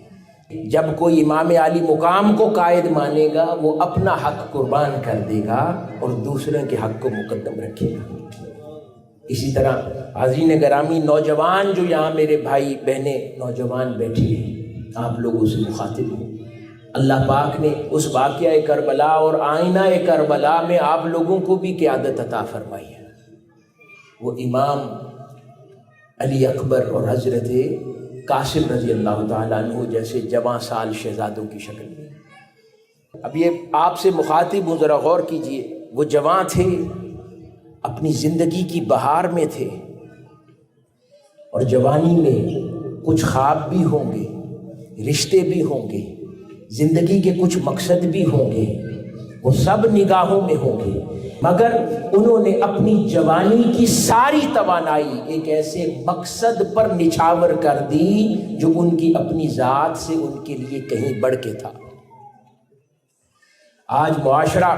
Speaker 1: جب کوئی امام عالی مقام کو قائد مانے گا وہ اپنا حق قربان کر دے گا اور دوسروں کے حق کو مقدم رکھے گا۔ اسی طرح حاضرین گرامی، نوجوان جو یہاں میرے بھائی بہنیں نوجوان بیٹھے ہیں، آپ لوگوں سے مخاطب ہوں، اللہ پاک نے اس واقعہ کربلا اور آئینہ کربلا میں آپ لوگوں کو بھی قیادت عطا فرمائی ہے۔ وہ امام علی اکبر اور حضرت قاسم رضی اللہ تعالیٰ عنہ جیسے جوان سال شہزادوں کی شکل میں۔ اب یہ آپ سے مخاطب ہوں، ذرا غور کیجئے، وہ جوان تھے، اپنی زندگی کی بہار میں تھے، اور جوانی میں کچھ خواب بھی ہوں گے، رشتے بھی ہوں گے، زندگی کے کچھ مقصد بھی ہوں گے، وہ سب نگاہوں میں ہوں گے، مگر انہوں نے اپنی جوانی کی ساری توانائی ایک ایسے مقصد پر نچھاور کر دی جو ان کی اپنی ذات سے ان کے لیے کہیں بڑھ کے تھا۔ آج معاشرہ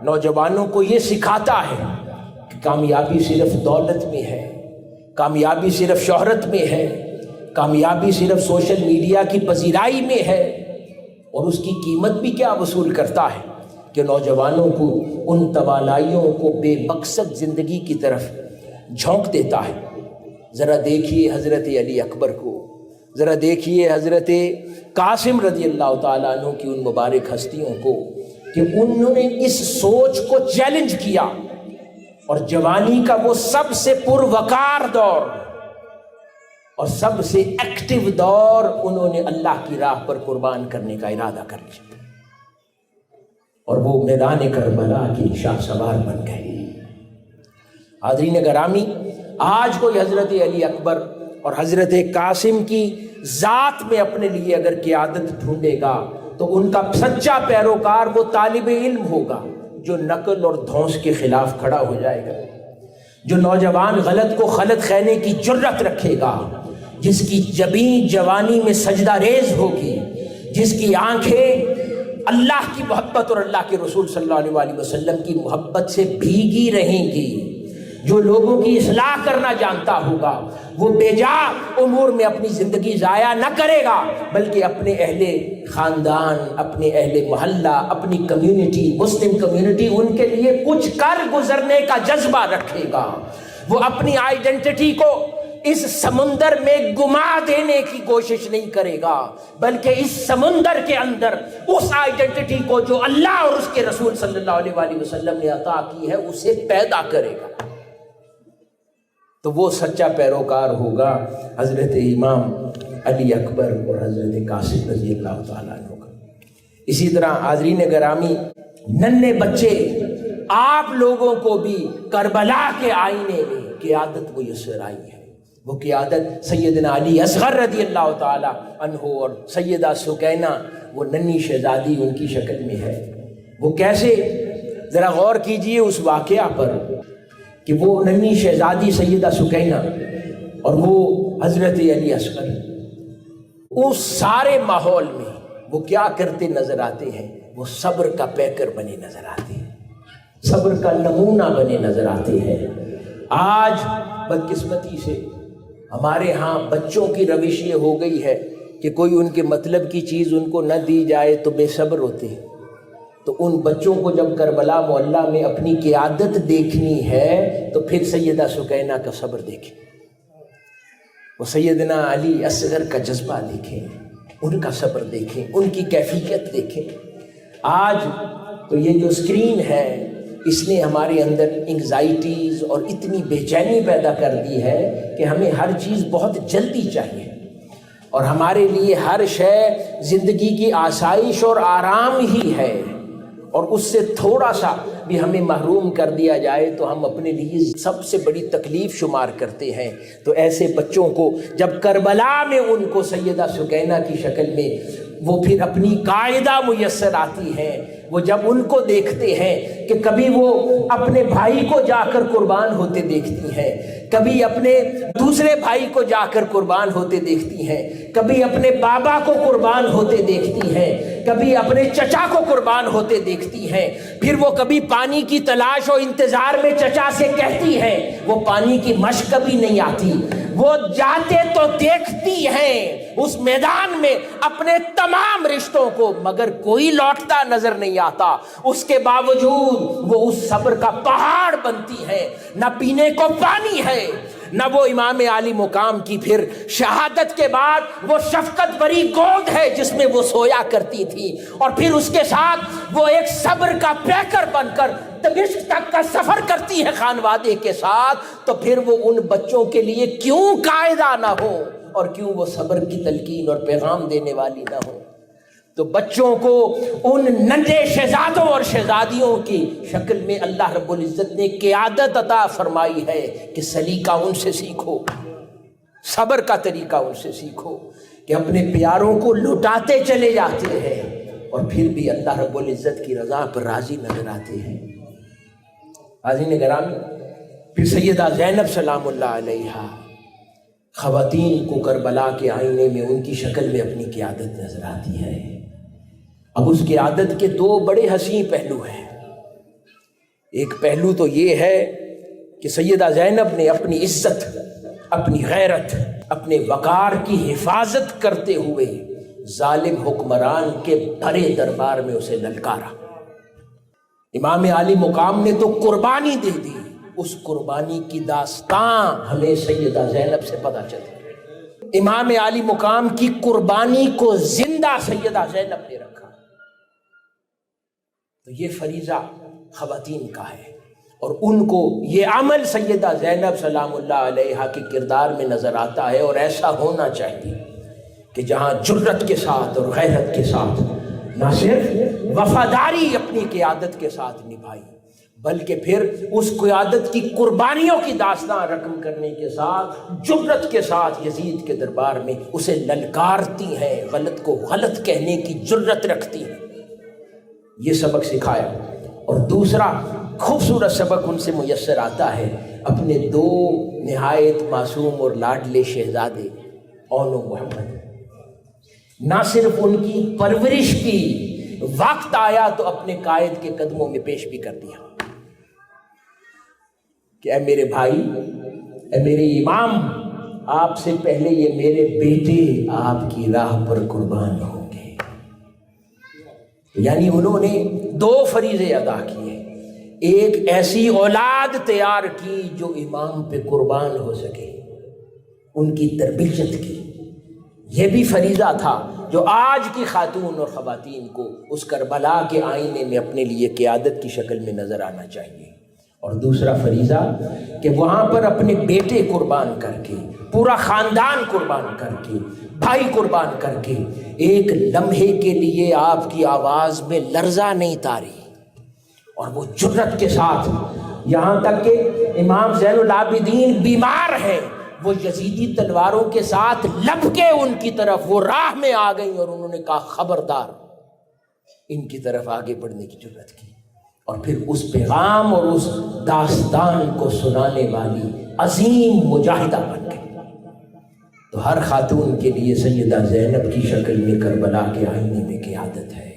Speaker 1: نوجوانوں کو یہ سکھاتا ہے کہ کامیابی صرف دولت میں ہے، کامیابی صرف شہرت میں ہے، کامیابی صرف سوشل میڈیا کی پذیرائی میں ہے، اور اس کی قیمت بھی کیا وصول کرتا ہے کہ نوجوانوں کو ان توانائیوں کو بے مقصد زندگی کی طرف جھونک دیتا ہے۔ ذرا دیکھیے حضرت علی اکبر کو، ذرا دیکھیے حضرت قاسم رضی اللہ تعالیٰ عنہ کی ان مبارک ہستیوں کو کہ انہوں نے اس سوچ کو چیلنج کیا اور جوانی کا وہ سب سے پروقار دور اور سب سے ایکٹیو دور انہوں نے اللہ کی راہ پر قربان کرنے کا ارادہ کر لیا، اور وہ میدان کربلا کی شاہ سوار بن گئے۔ حاضرین گرامی، آج کوئی حضرت علی اکبر اور حضرت قاسم کی ذات میں اپنے لیے اگر قیادت ڈھونڈے گا تو ان کا سچا پیروکار وہ طالب علم ہوگا جو نقل اور دھونس کے خلاف کھڑا ہو جائے گا، جو نوجوان غلط کو خلط کہنے کی جرت رکھے گا، جس کی جبین جوانی میں سجدہ ریز ہوگی، جس کی آنکھیں اللہ کی محبت اور اللہ کے رسول صلی اللہ علیہ وسلم کی محبت سے بھیگی رہیں گی، جو لوگوں کی اصلاح کرنا جانتا ہوگا، وہ بے جا امور میں اپنی زندگی ضائع نہ کرے گا بلکہ اپنے اہل خاندان، اپنے اہل محلہ، اپنی کمیونٹی، مسلم کمیونٹی، ان کے لیے کچھ کر گزرنے کا جذبہ رکھے گا۔ وہ اپنی آئیڈینٹی کو اس سمندر میں گما دینے کی کوشش نہیں کرے گا بلکہ اس سمندر کے اندر اس آئیڈینٹی کو جو اللہ اور اس کے رسول صلی اللہ علیہ وسلم نے عطا کی ہے اسے پیدا کرے گا، تو وہ سچا پیروکار ہوگا حضرت امام علی اکبر اور حضرت قاسم رضی اللہ تعالیٰ عنہ کا۔ اسی طرح حاضرین گرامی، ننھے بچے آپ لوگوں کو بھی کربلا کے آئینے میں قیادت میسر آئی ہے۔ وہ قیادت سیدنا علی اصغر رضی اللہ تعالیٰ عنہ اور سیدہ سکینہ، وہ ننھی شہزادی ان کی شکل میں ہے۔ وہ کیسے، ذرا غور کیجئے اس واقعہ پر کہ وہ ننھی شہزادی سیدہ سکینہ اور وہ حضرت علی اصغر اس سارے ماحول میں وہ کیا کرتے نظر آتے ہیں؟ وہ صبر کا پیکر بنے نظر آتے ہیں۔ صبر کا نمونہ بنے نظر آتے ہیں۔ آج بدقسمتی سے ہمارے ہاں بچوں کی روش یہ ہو گئی ہے کہ کوئی ان کے مطلب کی چیز ان کو نہ دی جائے تو بے صبر ہوتے ہیں۔ تو ان بچوں کو جب کربلا معلیٰ میں اپنی قیادت دیکھنی ہے تو پھر سیدہ سکینہ کا صبر دیکھیں، وہ سیدنا علی اصغر کا جذبہ دیکھیں، ان کا صبر دیکھیں، ان کی کیفیت دیکھیں۔ آج تو یہ جو اسکرین ہے اس نے ہمارے اندر انگزائٹیز اور اتنی بے چینی پیدا کر دی ہے کہ ہمیں ہر چیز بہت جلدی چاہیے، اور ہمارے لیے ہر شے زندگی کی آسائش اور آرام ہی ہے، اور اس سے تھوڑا سا بھی ہمیں محروم کر دیا جائے تو ہم اپنے لیے سب سے بڑی تکلیف شمار کرتے ہیں۔ تو ایسے بچوں کو جب کربلا میں ان کو سیدہ سکینہ کی شکل میں وہ پھر اپنی قائدہ میسر آتی ہیں، وہ جب ان کو دیکھتے ہیں کہ کبھی وہ اپنے بھائی کو جا کر قربان ہوتے دیکھتی ہیں، کبھی اپنے دوسرے بھائی کو جا کر قربان ہوتے دیکھتی ہیں، کبھی اپنے بابا کو قربان ہوتے دیکھتی ہیں، کبھی اپنے چچا کو قربان ہوتے دیکھتی ہیں، پھر وہ کبھی پانی کی تلاش و انتظار میں چچا سے کہتی ہیں، وہ پانی کی مشق کبھی نہیں آتی، وہ جاتے تو دیکھتی ہیں اس میدان میں اپنے تمام رشتوں کو، مگر کوئی لوٹتا نظر نہیں آتا، اس کے باوجود وہ اس صبر کا پہاڑ بنتی ہے، نہ پینے کو پانی ہے، نہ وہ امام عالی مقام کی پھر شہادت کے بعد وہ شفقت بری گود ہے جس میں وہ سویا کرتی تھی، اور پھر اس کے ساتھ وہ ایک صبر کا پیکر بن کر دمشق تک کا سفر کرتی ہے خانوادے کے ساتھ، تو پھر وہ ان بچوں کے لیے کیوں قاعدہ نہ ہو، اور کیوں وہ صبر کی تلقین اور پیغام دینے والی نہ ہو۔ تو بچوں کو ان ننھے شہزادوں اور شہزادیوں کی شکل میں اللہ رب العزت نے قیادت عطا فرمائی ہے کہ سلیقہ ان سے سیکھو، صبر کا طریقہ ان سے سیکھو، کہ اپنے پیاروں کو لٹاتے چلے جاتے ہیں اور پھر بھی اللہ رب العزت کی رضا پر راضی نظر آتے ہیں۔ حاضرین گرامی، پھر سیدہ زینب سلام اللہ علیہا خواتین کو کربلا کے آئینے میں ان کی شکل میں اپنی قیادت نظر آتی ہے۔ اب اس قیادت کے دو بڑے حسین پہلو ہیں۔ ایک پہلو تو یہ ہے کہ سیدہ زینب نے اپنی عزت، اپنی غیرت، اپنے وقار کی حفاظت کرتے ہوئے ظالم حکمران کے بھرے دربار میں اسے للکارا۔ امام عالی مقام نے تو قربانی دے دی، اس قربانی کی داستان ہمیں سیدہ زینب سے پتہ چلتی۔ امام عالی مقام کی قربانی کو زندہ سیدہ زینب نے رکھا۔ تو یہ فریضہ خواتین کا ہے، اور ان کو یہ عمل سیدہ زینب سلام اللہ علیہا کے کردار میں نظر آتا ہے، اور ایسا ہونا چاہیے کہ جہاں جرت کے ساتھ اور غیرت کے ساتھ نہ صرف وفاداری اپنی قیادت کے ساتھ نبھائی، بلکہ پھر اس قیادت کی قربانیوں کی داستان رقم کرنے کے ساتھ جرت کے ساتھ یزید کے دربار میں اسے للکارتی ہیں، غلط کو غلط کہنے کی جرت رکھتی ہیں۔ یہ سبق سکھایا۔ اور دوسرا خوبصورت سبق ان سے میسر آتا ہے اپنے دو نہایت معصوم اور لاڈلے شہزادے اون و محمد، نہ صرف ان کی پرورش کی، وقت آیا تو اپنے قائد کے قدموں میں پیش بھی کر دیا کہ اے میرے بھائی، اے میرے امام، آپ سے پہلے یہ میرے بیٹے آپ کی راہ پر قربان ہوں گے۔ یعنی انہوں نے دو فریضے ادا کیے، ایک ایسی اولاد تیار کی جو امام پہ قربان ہو سکے، ان کی تربیت کی۔ یہ بھی فریضہ تھا جو آج کی خاتون اور خواتین کو اس کربلا کے آئینے میں اپنے لیے قیادت کی شکل میں نظر آنا چاہیے۔ اور دوسرا فریضہ کہ وہاں پر اپنے بیٹے قربان کر کے، پورا خاندان قربان کر کے، بھائی قربان کر کے، ایک لمحے کے لیے آپ کی آواز میں لرزہ نہیں تاری، اور وہ جرت کے ساتھ، یہاں تک کہ امام زین العابدین بیمار ہیں، وہ یزیدی تلواروں کے ساتھ لپکے ان کی طرف وہ راہ میں آ گئیں، اور انہوں نے کہا خبردار، ان کی طرف آگے بڑھنے کی جرت کی، اور پھر اس پیغام اور اس داستان کو سنانے والی عظیم مجاہدہ بن گئی۔ تو ہر خاتون کے لیے سیدہ زینب کی شکل میں کربلا کے آئینے میں قیادت ہے۔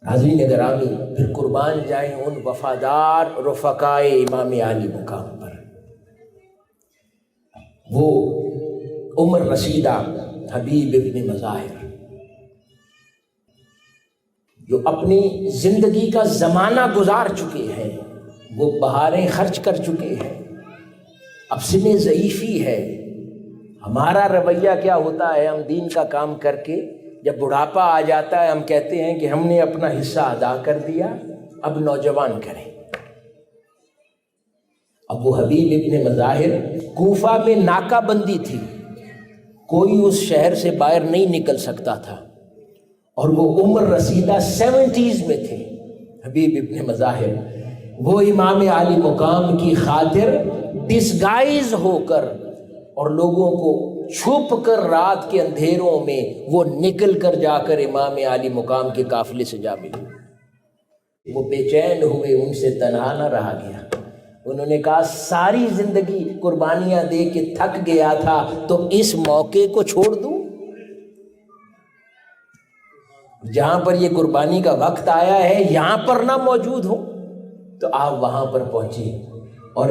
Speaker 1: حاضرین گرامی، پھر قربان جائیں ان وفادار رفقائے امام عالی مقام پر، وہ عمر رسیدہ حبیب ابن مظاہر جو اپنی زندگی کا زمانہ گزار چکے ہیں، وہ بہاریں خرچ کر چکے ہیں، اب سن ضعیفی ہے۔ ہمارا رویہ کیا ہوتا ہے؟ ہم دین کا کام کر کے جب بڑھاپا آ جاتا ہے ہم کہتے ہیں کہ ہم نے اپنا حصہ ادا کر دیا، اب نوجوان کریں۔ اب وہ حبیب ابن مظاہر، کوفہ میں ناکہ بندی تھی، کوئی اس شہر سے باہر نہیں نکل سکتا تھا، اور وہ عمر رسیدہ 70s میں تھے حبیب ابن مظاہر۔ وہ امام عالی مقام کی خاطر ڈسگائز ہو کر اور لوگوں کو چھپ کر رات کے اندھیروں میں وہ نکل کر جا کر امام عالی مقام کے قافلے سے جا ملے۔ وہ بے چین ہوئے، ان سے تنہا نہ رہا گیا۔ انہوں نے کہا ساری زندگی قربانیاں دے کے تھک گیا تھا، تو اس موقع کو چھوڑ دوں؟ جہاں پر یہ قربانی کا وقت آیا ہے یہاں پر نہ موجود ہوں؟ تو آپ وہاں پر پہنچے، اور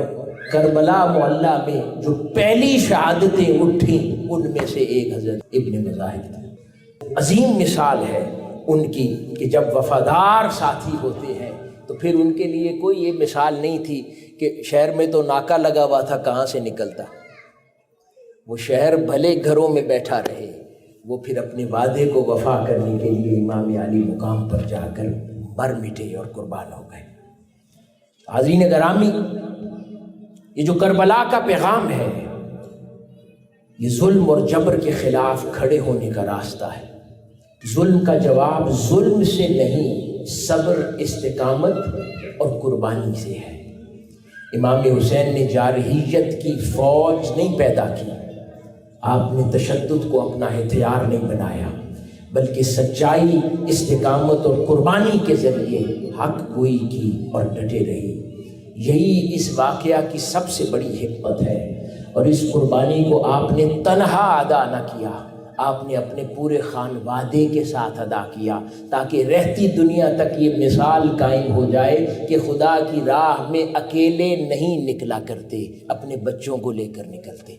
Speaker 1: کربلا معلیٰ میں جو پہلی شہادتیں اٹھیں ان میں سے ایک حضرت ابن مظاہر تھے۔ عظیم مثال ہے ان کی کہ جب وفادار ساتھی ہوتے ہیں تو پھر ان کے لیے کوئی یہ مثال نہیں تھی کہ شہر میں تو ناکہ لگا ہوا تھا، کہاں سے نکلتا۔ وہ شہر بھلے گھروں میں بیٹھا رہے، وہ پھر اپنے وعدے کو وفا کرنے کے لیے امام عالی مقام پر جا کر مر مٹے اور قربان ہو گئے۔ حاضرین گرامی، یہ جو کربلا کا پیغام ہے یہ ظلم اور جبر کے خلاف کھڑے ہونے کا راستہ ہے۔ ظلم کا جواب ظلم سے نہیں، صبر، استقامت اور قربانی سے ہے۔ امام حسین نے جارحیت کی فوج نہیں پیدا کی، آپ نے تشدد کو اپنا ہتھیار نہیں بنایا، بلکہ سچائی، استقامت اور قربانی کے ذریعے حق گوئی کی اور ڈٹے رہی۔ یہی اس واقعہ کی سب سے بڑی حکمت ہے، اور اس قربانی کو آپ نے تنہا ادا نہ کیا، آپ نے اپنے پورے خانوادے کے ساتھ ادا کیا، تاکہ رہتی دنیا تک یہ مثال قائم ہو جائے کہ خدا کی راہ میں اکیلے نہیں نکلا کرتے، اپنے بچوں کو لے کر نکلتے،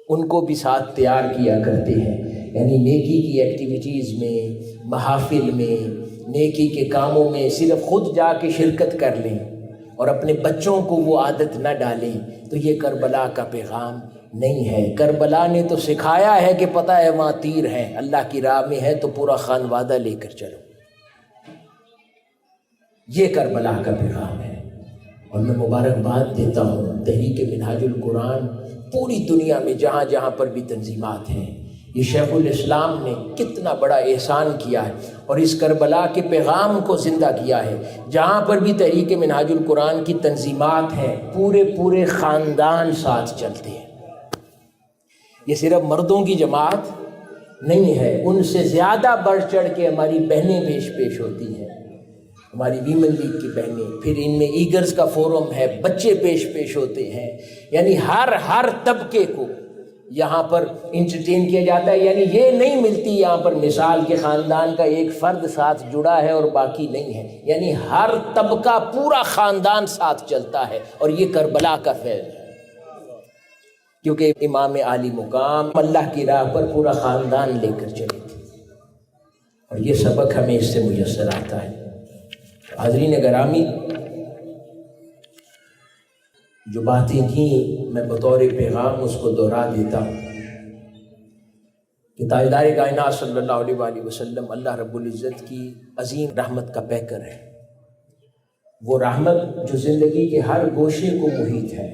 Speaker 1: ان کو بھی ساتھ تیار کیا کرتے ہیں۔ یعنی نیکی کی ایکٹیویٹیز میں، محافل میں، نیکی کے کاموں میں صرف خود جا کے شرکت کر لیں اور اپنے بچوں کو وہ عادت نہ ڈالیں، تو یہ کربلا کا پیغام نہیں ہے۔ کربلا نے تو سکھایا ہے کہ پتہ ہے وہاں تیر ہیں، اللہ کی راہ میں ہے تو پورا خانوادہ لے کر چلو، یہ کربلا کا پیغام ہے۔ اور میں مبارکباد دیتا ہوں تحریک منہاج القرآن، پوری دنیا میں جہاں جہاں پر بھی تنظیمات ہیں، یہ شیخ الاسلام نے کتنا بڑا احسان کیا ہے اور اس کربلا کے پیغام کو زندہ کیا ہے۔ جہاں پر بھی تحریک منہاج القرآن کی تنظیمات ہیں، پورے خاندان ساتھ چلتے ہیں۔ یہ صرف مردوں کی جماعت نہیں ہے، ان سے زیادہ بڑھ چڑھ کے ہماری بہنیں پیش ہوتی ہیں، ہماری ویمن لیگ کی بہنیں، پھر ان میں ایگرز کا فورم ہے، بچے پیش ہوتے ہیں۔ یعنی ہر طبقے کو یہاں پر انٹرٹین کیا جاتا ہے۔ یعنی یہ نہیں ملتی یہاں پر مثال کے خاندان کا ایک فرد ساتھ جڑا ہے اور باقی نہیں ہے، یعنی ہر طبقہ، پورا خاندان ساتھ چلتا ہے، اور یہ کربلا کا فیض ہے، کیونکہ امام عالی مقام اللہ کی راہ پر پورا خاندان لے کر چلے تھے، اور یہ سبق ہمیں اس سے میسر آتا ہے۔ حاضرین گرامی، جو باتیں تھیں میں بطور پیغام اس کو دہرا دیتا ہوں کہ تاجدار کائنات صلی اللہ علیہ وآلہ وسلم اللہ رب العزت کی عظیم رحمت کا پیکر ہے، وہ رحمت جو زندگی کے ہر گوشے کو محیط ہے،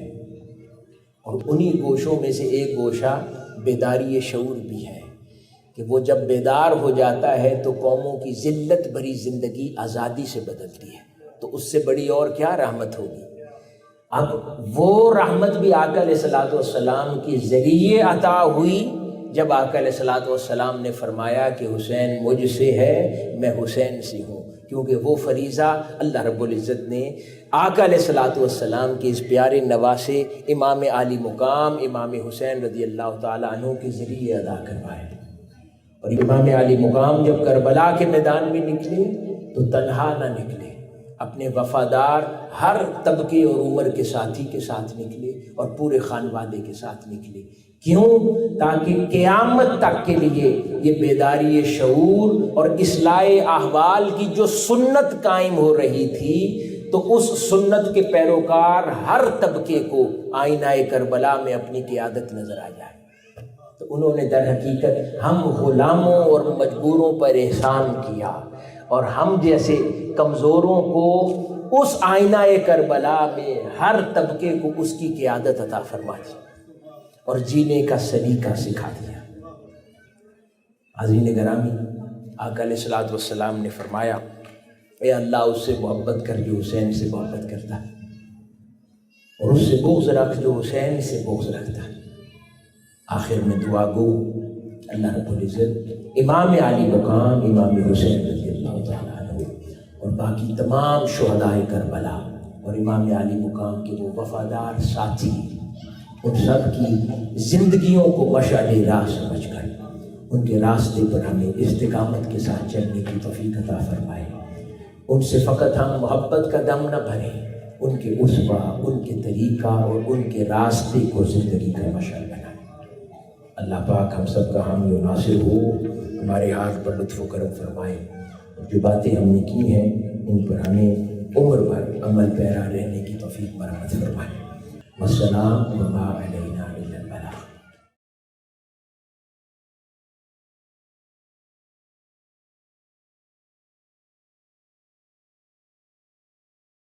Speaker 1: اور انہی گوشوں میں سے ایک گوشہ بیداری شعور بھی ہے کہ وہ جب بیدار ہو جاتا ہے تو قوموں کی ذلت بھری زندگی آزادی سے بدلتی ہے، تو اس سے بڑی اور کیا رحمت ہوگی۔ اب وہ رحمت بھی آقا علیہ الصلوۃ والسلام کی ذریعے عطا ہوئی جب آقا علیہ الصلوۃ والسلام نے فرمایا کہ حسین مجھ سے ہے، میں حسین سے ہوں، کیونکہ وہ فریضہ اللہ رب العزت نے آقا علیہ الصلوۃ والسلام کے اس پیارے نواسے امام عالی مقام امام حسین رضی اللہ تعالیٰ عنہ کے ذریعے ادا کروایا۔ اور امام علی مقام جب کربلا کے میدان میں نکلے تو تنہا نہ نکلے، اپنے وفادار ہر طبقے اور عمر کے ساتھی کے ساتھ نکلے اور پورے خانوادے کے ساتھ نکلے۔ کیوں؟ تاکہ قیامت تک کے لیے یہ بیداری شعور اور اصلاح احوال کی جو سنت قائم ہو رہی تھی، تو اس سنت کے پیروکار ہر طبقے کو آئینہ کربلا میں اپنی قیادت نظر آ جائے۔ تو انہوں نے در حقیقت ہم غلاموں اور مجبوروں پر احسان کیا، اور ہم جیسے کمزوروں کو اس آئینہ کربلا میں ہر طبقے کو اس کی قیادت عطا فرما دی اور جینے کا سلیقہ سکھا دیا۔ عزیزین گرامی، آقا علیہ الصلوۃ والسلام نے فرمایا، اے اللہ اس سے محبت کر جو حسین سے محبت کرتا ہے، اور اس سے بغض رکھ جو حسین سے بغض رکھتا ہے۔ آخر میں دعا گو اللہ رب العزت امام علی مقام امام حسین رضی اللہ تعالیٰ عنہ اور باقی تمام شہدائے کربلا اور امام علی مقام کے وہ وفادار ساتھی، ان سب کی زندگیوں کو مشعل راہ سمجھ کر ان کے راستے پر ہمیں استقامت کے ساتھ چلنے کی توفیق عطا فرمائے۔ ان سے فقط ہم محبت کا دم نہ بھریں، ان کے اسوہ، ان کے طریقہ اور ان کے راستے کو زندگی کا مشعل بنائیں۔ اللہ پاک ہم سب کا حامی و ناصر ہو، ہمارے حال پر لطف و کرم فرمائے، اور جو باتیں ہم نے کی ہیں ان پر ہمیں عمر بھر عمل پیرا رہنے کی توفیق مرحمت فرمائے۔ والسلام علیکم۔